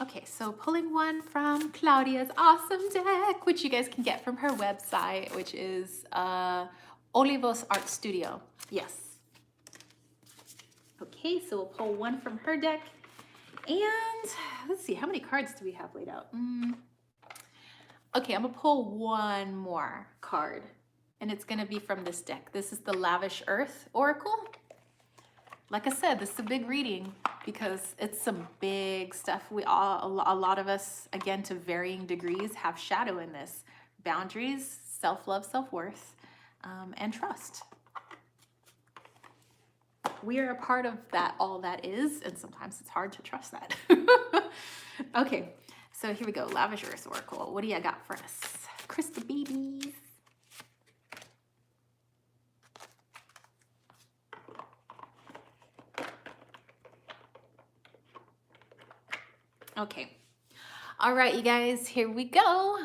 Okay, so pulling one from Claudia's awesome deck, which you guys can get from her website, which is Olivos Art Studio. Yes. Okay, so we'll pull one from her deck. And let's see, how many cards do we have laid out? Okay, I'm gonna pull one more card, and it's gonna be from this deck. This is the Lavish Earth Oracle. Like I said, this is a big reading because it's some big stuff. We all, a lot of us, again, to varying degrees, have shadow in this. Boundaries, self-love, self-worth, and trust. We are a part of that, all that is, and sometimes it's hard to trust that. Okay, so here we go. Lavish Earth Oracle. What do you got for us? Crystal babies. Okay. All right, you guys, here we go.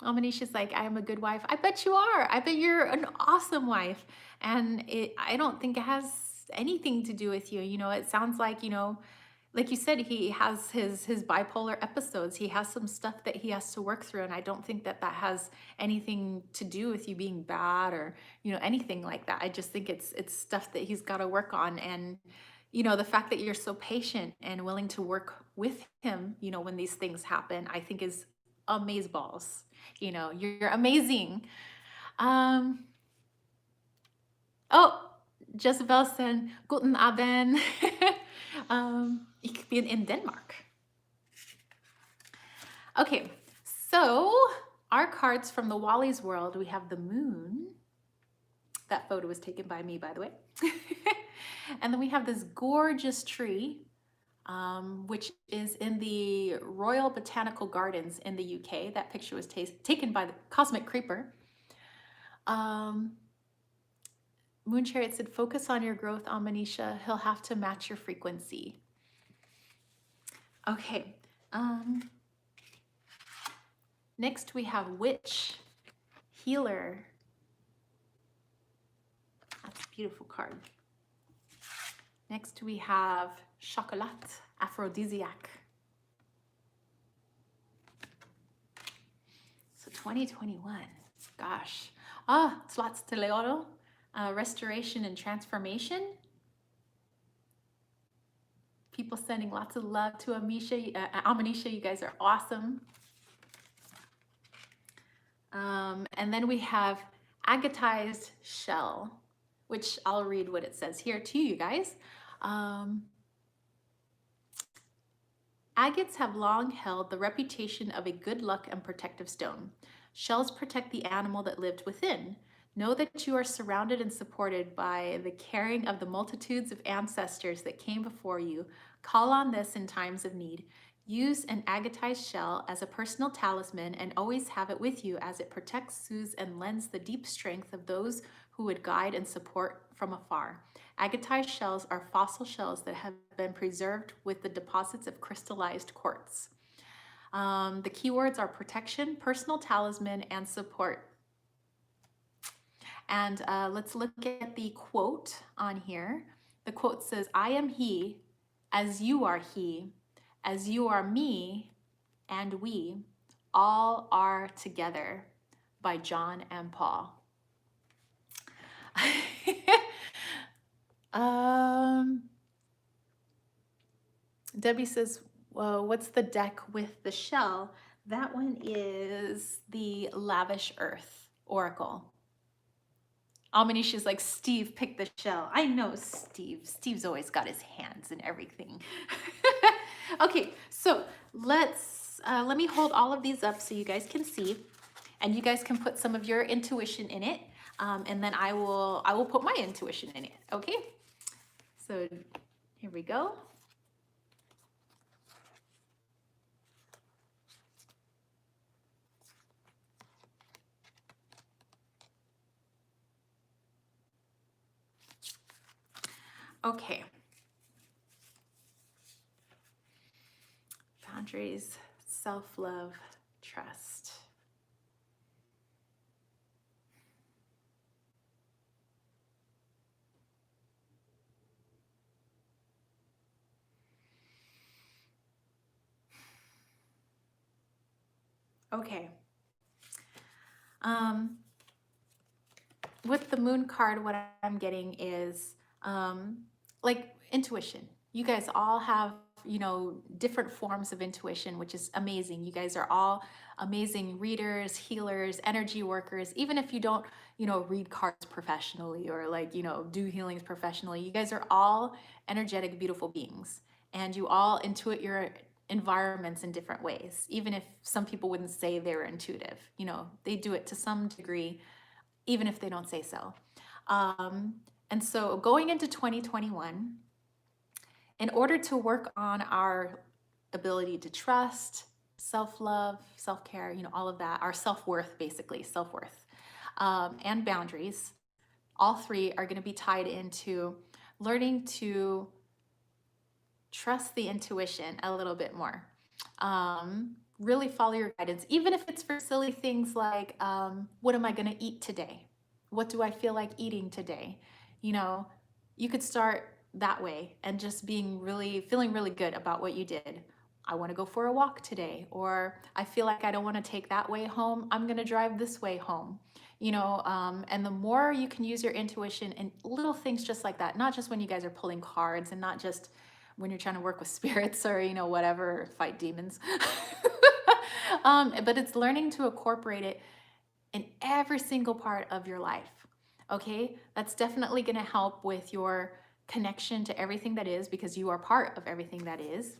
Manisha's like, I am a good wife. I bet you are. I bet you're an awesome wife. And I don't think it has anything to do with you. You know, it sounds like, you know, like you said, he has his bipolar episodes. He has some stuff that he has to work through, and I don't think that that has anything to do with you being bad or, you know, anything like that. I just think it's stuff that he's got to work on. And you know, the fact that you're so patient and willing to work with him, you know, when these things happen, I think is amazeballs. You know, you're amazing. Um, oh, Jezebel said, Guten Abend. Ich bin in Denmark. Okay, so our cards from the Wally's world, we have the moon. That photo was taken by me, by the way. And then we have this gorgeous tree, which is in the Royal Botanical Gardens in the UK. That picture was taken by the Cosmic Creeper. Moon Chariot said, focus on your growth, Amanisha. He'll have to match your frequency. Okay. Next we have Witch, Healer. That's a beautiful card. Next we have Chocolat, Aphrodisiac. So 2021, gosh. Slots de Leoro, Restoration and Transformation. People sending lots of love to Amanisha, you guys are awesome. And then we have Agathized Shell, which I'll read what it says here to you guys. Agates have long held the reputation of a good luck and protective stone. Shells protect the animal that lived within. Know that you are surrounded and supported by the caring of the multitudes of ancestors that came before you. Call on this in times of need. Use an agatized shell as a personal talisman and always have it with you as it protects, soothes, and lends the deep strength of those who would guide and support from afar. Agatized shells are fossil shells that have been preserved with the deposits of crystallized quartz. The keywords are protection, personal talisman, and support. And let's look at the quote on here. The quote says, I am he, as you are he, as you are me, and we all are together, by John and Paul. Debbie says, well, what's the deck with the shell? That one is the Lavish Earth Oracle. Amanisha's like, Steve picked the shell. I know Steve. Steve's always got his hands in everything. Okay, so let me hold all of these up so you guys can see, and you guys can put some of your intuition in it, and then I will put my intuition in it. Okay, so here we go. Okay. Boundaries, self-love, trust. Okay. With the moon card, what I'm getting is like intuition. You guys all have, you know, different forms of intuition, which is amazing. You guys are all amazing readers, healers, energy workers. Even if you don't, you know, read cards professionally or like, you know, do healings professionally, you guys are all energetic, beautiful beings. And you all intuit your environments in different ways. Even if some people wouldn't say they're intuitive, you know, they do it to some degree, even if they don't say so. And so going into 2021, in order to work on our ability to trust, self-love, self-care, you know, all of that, our self-worth, basically, self-worth, and boundaries, all three are going to be tied into learning to trust the intuition a little bit more. Really follow your guidance, even if it's for silly things like, what am I going to eat today? What do I feel like eating today? You know, you could start that way and just feeling really good about what you did. I want to go for a walk today, or I feel like I don't want to take that way home. I'm going to drive this way home. And the more you can use your intuition in little things just like that, not just when you guys are pulling cards and not just when you're trying to work with spirits or, whatever, fight demons. But it's learning to incorporate it in every single part of your life. Okay, that's definitely going to help with your connection to everything that is, because you are part of everything that is.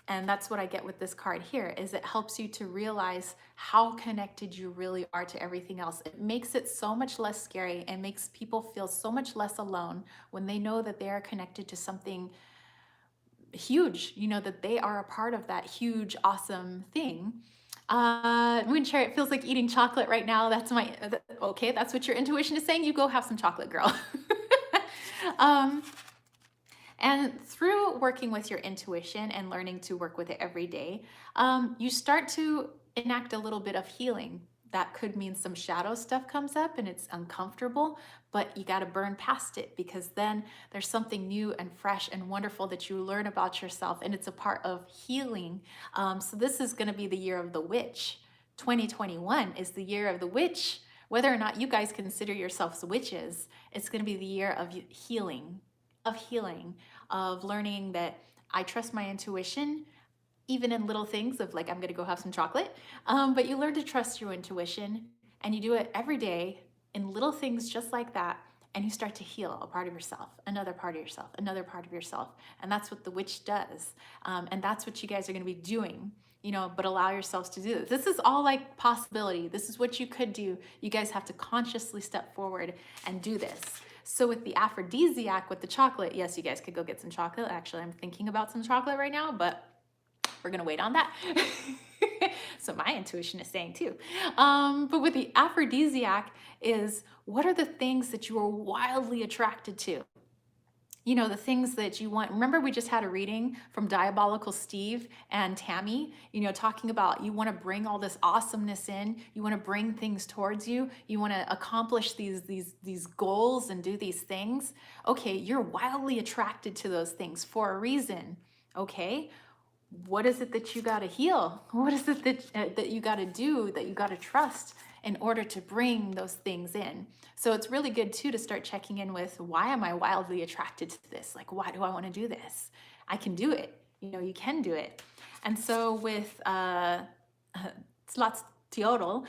And that's what I get with this card here, is it helps you to realize how connected you really are to everything else. It makes it so much less scary and makes people feel so much less alone when they know that they are connected to something huge, that they are a part of that huge, awesome thing. Moonshare, it feels like eating chocolate right now. Okay, that's what your intuition is saying. You go have some chocolate, girl. And through working with your intuition and learning to work with it every day, you start to enact a little bit of healing. That could mean some shadow stuff comes up and it's uncomfortable, but you got to burn past it, because then there's something new and fresh and wonderful that you learn about yourself, and it's a part of healing. So this is going to be the year of the witch. 2021 is the year of the witch. Whether or not you guys consider yourselves witches, it's going to be the year of healing, of learning that I trust my intuition, even in little things of like, I'm going to go have some chocolate. But you learn to trust your intuition, and you do it every day in little things just like that. And you start to heal a part of yourself, another part of yourself, another part of yourself. And that's what the witch does. And that's what you guys are going to be doing, but allow yourselves to do this. This is all like possibility. This is what you could do. You guys have to consciously step forward and do this. So with the aphrodisiac, with the chocolate, yes, you guys could go get some chocolate. Actually, I'm thinking about some chocolate right now, but we're gonna wait on that. So my intuition is saying too. But with the aphrodisiac is, what are the things that you are wildly attracted to? The things that you want. Remember, we just had a reading from Diabolical Steve and Tammy, talking about you want to bring all this awesomeness in, you want to bring things towards you, you want to accomplish these goals and do these things. Okay, you're wildly attracted to those things for a reason. Okay, what is it that you got to heal? What is it that you got to do, that you got to trust in order to bring those things in? So it's really good too to start checking in with, why am I wildly attracted to this? Like, why do I want to do this? I can do it. You can do it. And so with Slots Teodol,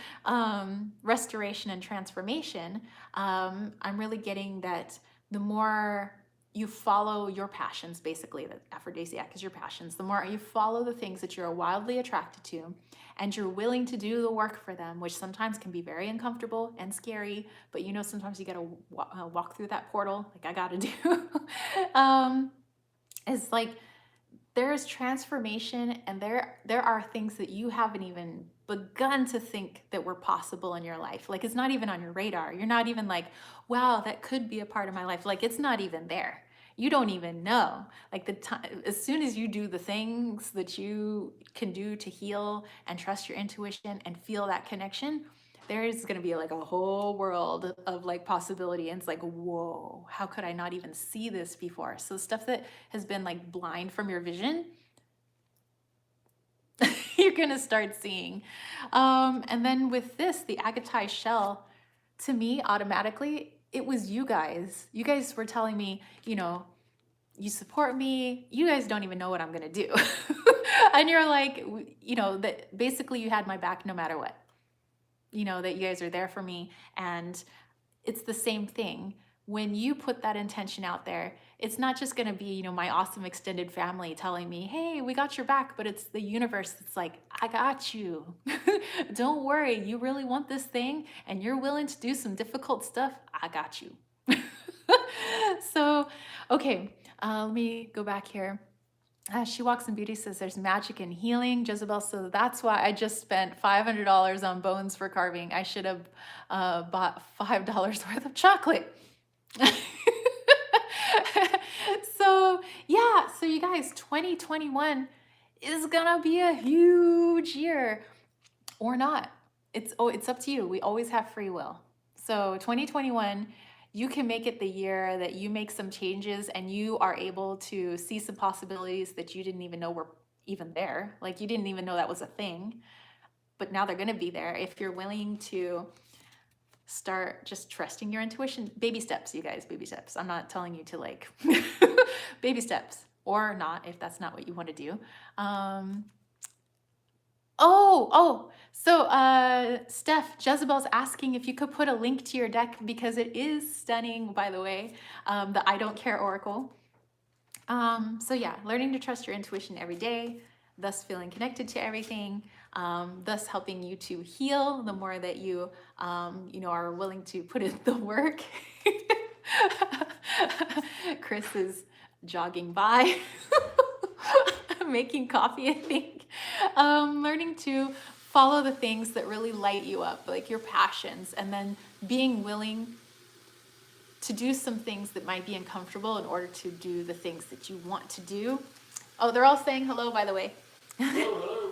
restoration and transformation, I'm really getting that the more you follow your passions, basically, the aphrodisiac is your passions, the more you follow the things that you're wildly attracted to, and you're willing to do the work for them, which sometimes can be very uncomfortable and scary, but sometimes you gotta walk through that portal, like I gotta do. It's like, there is transformation, and there are things that you haven't even begun to think that were possible in your life. Like, it's not even on your radar. You're not even like, wow, that could be a part of my life. Like, it's not even there. You don't even know. Like, the time, as soon as you do the things that you can do to heal and trust your intuition and feel that connection, there's going to be like a whole world of like possibility. And it's like, whoa, how could I not even see this before? So stuff that has been like blind from your vision, you're going to start seeing. And then with this, the Agathized Shell, to me, automatically, it was you guys. You guys were telling me, you support me. You guys don't even know what I'm going to do. And you're like, that basically you had my back no matter what. That you guys are there for me. And it's the same thing. When you put that intention out there, it's not just going to be, my awesome extended family telling me, hey, we got your back, but it's the universe that's like, I got you. Don't worry. You really want this thing and you're willing to do some difficult stuff. I got you. So, okay, let me go back here. She Walks in Beauty says there's magic in healing. Jezebel says that's why I just spent $500 on bones for carving. I should have bought $5 worth of chocolate. So So yeah, so you guys, 2021 is gonna be a huge year or not. It's up to you. We always have free will. So 2021, you can make it the year that you make some changes and you are able to see some possibilities that you didn't even know were even there. Like you didn't even know that was a thing, but now they're going to be there if you're willing to start just trusting your intuition. Baby steps, you guys, baby steps. I'm not telling you to like baby steps or not if that's not what you want to do. So Steph, Jezebel's asking if you could put a link to your deck because it is stunning, by the way, the I Don't Care Oracle. So yeah, learning to trust your intuition every day, thus feeling connected to everything, thus helping you to heal the more that you, are willing to put in the work. Chris is jogging by, making coffee, I think. Learning to follow the things that really light you up, like your passions, and then being willing to do some things that might be uncomfortable in order to do the things that you want to do. Oh, they're all saying hello, by the way. Hello.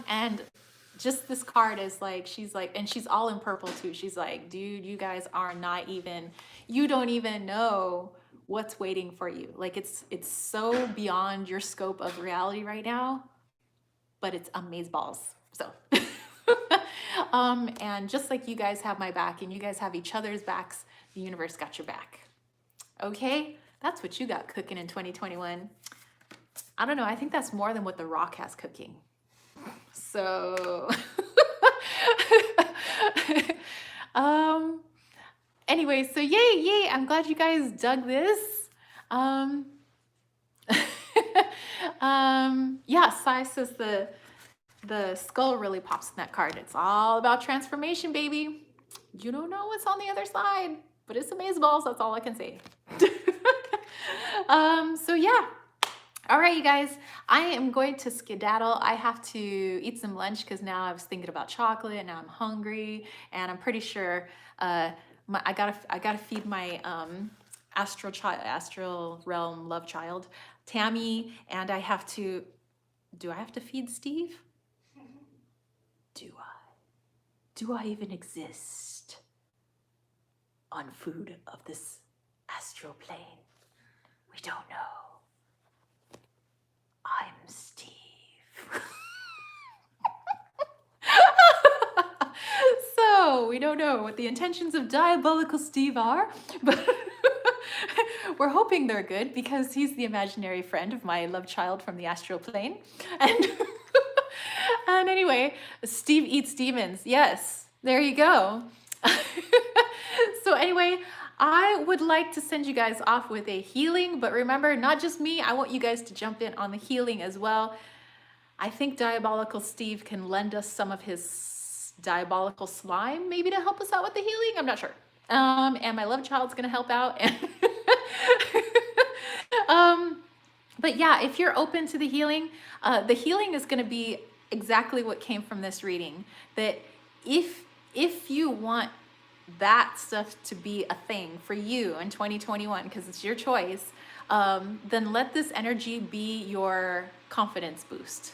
And just this card is like, she's like, and she's all in purple too. She's like, dude, you guys are not even, you don't even know what's waiting for you. Like it's so beyond your scope of reality right now, but it's amazeballs. So, and just like you guys have my back and you guys have each other's backs, the universe got your back. Okay, that's what you got cooking in 2021. I don't know, I think that's more than what The Rock has cooking. So, anyway, so yay, I'm glad you guys dug this. Yeah, Sai says the skull really pops in that card. It's all about transformation, baby. You don't know what's on the other side, but it's amazeballs. That's all I can say. So yeah. All right, you guys, I am going to skedaddle. I have to eat some lunch because now I was thinking about chocolate and now I'm hungry and I'm pretty sure I gotta feed my astral realm love child, Tammy, and I have to. Do I have to feed Steve? Do I even exist on food of this astral plane? We don't know. I'm Steve. So we don't know what the intentions of diabolical Steve are, but we're hoping they're good because he's the imaginary friend of my love child from the astral plane. And and anyway, Steve eats demons. Yes, there you go. So anyway, I would like to send you guys off with a healing, but remember, not just me, I want you guys to jump in on the healing as well. I think Diabolical Steve can lend us some of his diabolical slime, maybe to help us out with the healing. I'm not sure. And my love child's gonna help out. But yeah, if you're open to the healing is gonna be exactly what came from this reading. That if you want that stuff to be a thing for you in 2021, because it's your choice, then let this energy be your confidence boost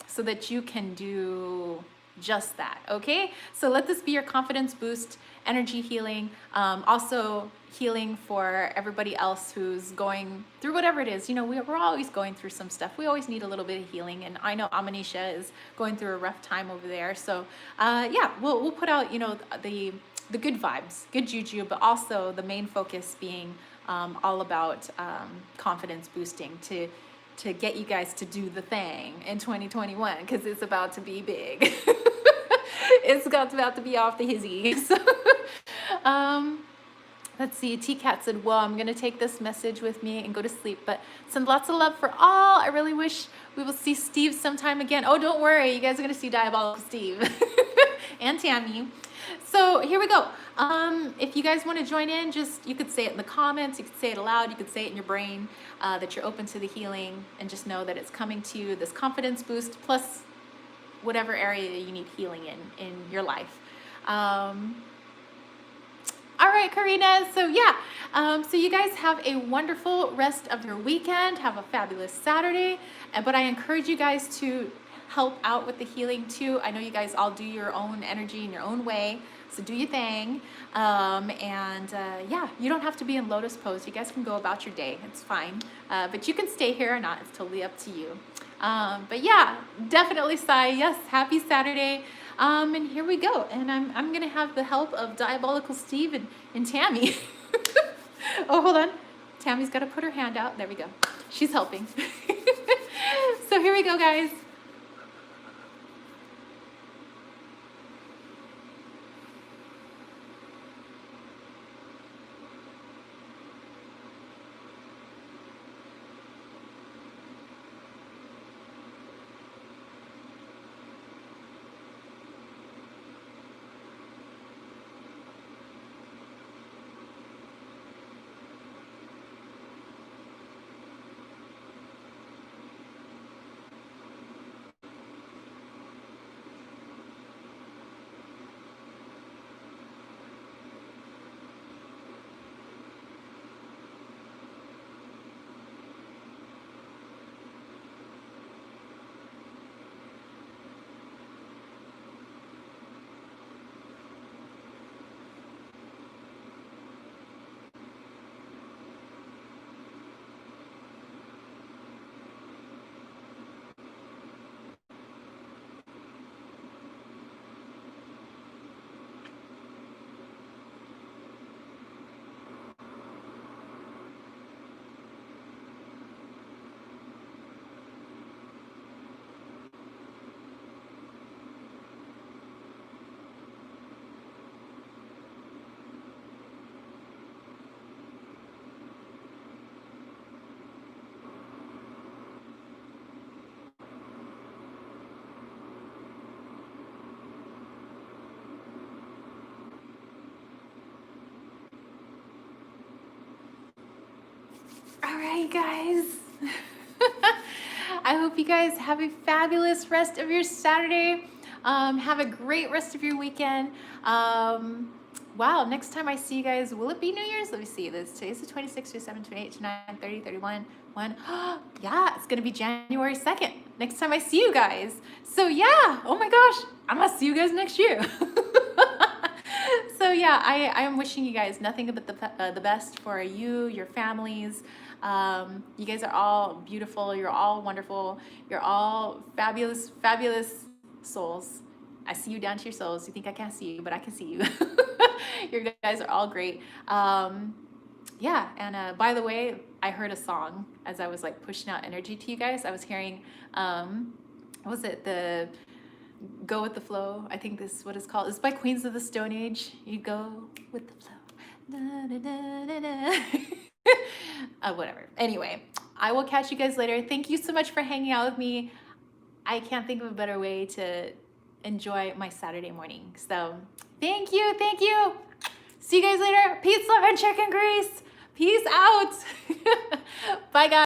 so that you can do just that, okay? So let this be your confidence boost, energy healing, also healing for everybody else who's going through whatever it is. You know, we're always going through some stuff. We always need a little bit of healing, and I know Amanisha is going through a rough time over there. So yeah, we'll put out, you know, the good vibes, good juju, but also the main focus being all about confidence boosting to get you guys to do the thing in 2021, because it's about to be big. It's about to be off the hizzy. So, let's see, T-Cat said, well, I'm going to take this message with me and go to sleep, but send lots of love for all. I really wish we will see Steve sometime again. Oh, don't worry. You guys are going to see Diabolical Steve and Tammy. So here we go. If you guys want to join in, you could say it in the comments, you could say it aloud, you could say it in your brain, that you're open to the healing, and just know that it's coming to you, this confidence boost, plus whatever area you need healing in your life. All All right, Karina. So yeah, so you guys have a wonderful rest of your weekend. Have a fabulous Saturday. But I encourage you guys to help out with the healing too. I know you guys all do your own energy in your own way. So do your thing. Yeah, you don't have to be in lotus pose. You guys can go about your day. It's fine. But you can stay here or not. It's totally up to you. But yeah, definitely Sai. Yes, happy Saturday. And here we go. And I'm gonna have the help of Diabolical Steve and Tammy. Oh, hold on. Tammy's got to put her hand out. There we go. She's helping. So here we go, guys. All right, guys. I hope you guys have a fabulous rest of your Saturday. Have a great rest of your weekend. Wow, next time I see you guys, will it be New Year's? Let me see. Today's the 26th, 27th, 28th, 29th, 30, 31, 1. Yeah, it's going to be January 2nd. Next time I see you guys. So yeah, oh my gosh, I'm going to see you guys next year. So yeah, I am wishing you guys nothing but the best for you, your families. You guys are all beautiful. You're all wonderful. You're all fabulous, fabulous souls. I see you down to your souls. You think I can't see you, but I can see you. You guys are all great. Yeah, and by the way, I heard a song as I was like pushing out energy to you guys. I was hearing, what was it? The Go with the Flow. I think this is what it's called. It's by Queens of the Stone Age. You go with the flow. Da, da, da, da, da. Whatever. Anyway, I will catch you guys later. Thank you so much for hanging out with me. I can't think of a better way to enjoy my Saturday morning. So thank you. Thank you. See you guys later. Peace, love, and chicken grease. Peace out. Bye, guys.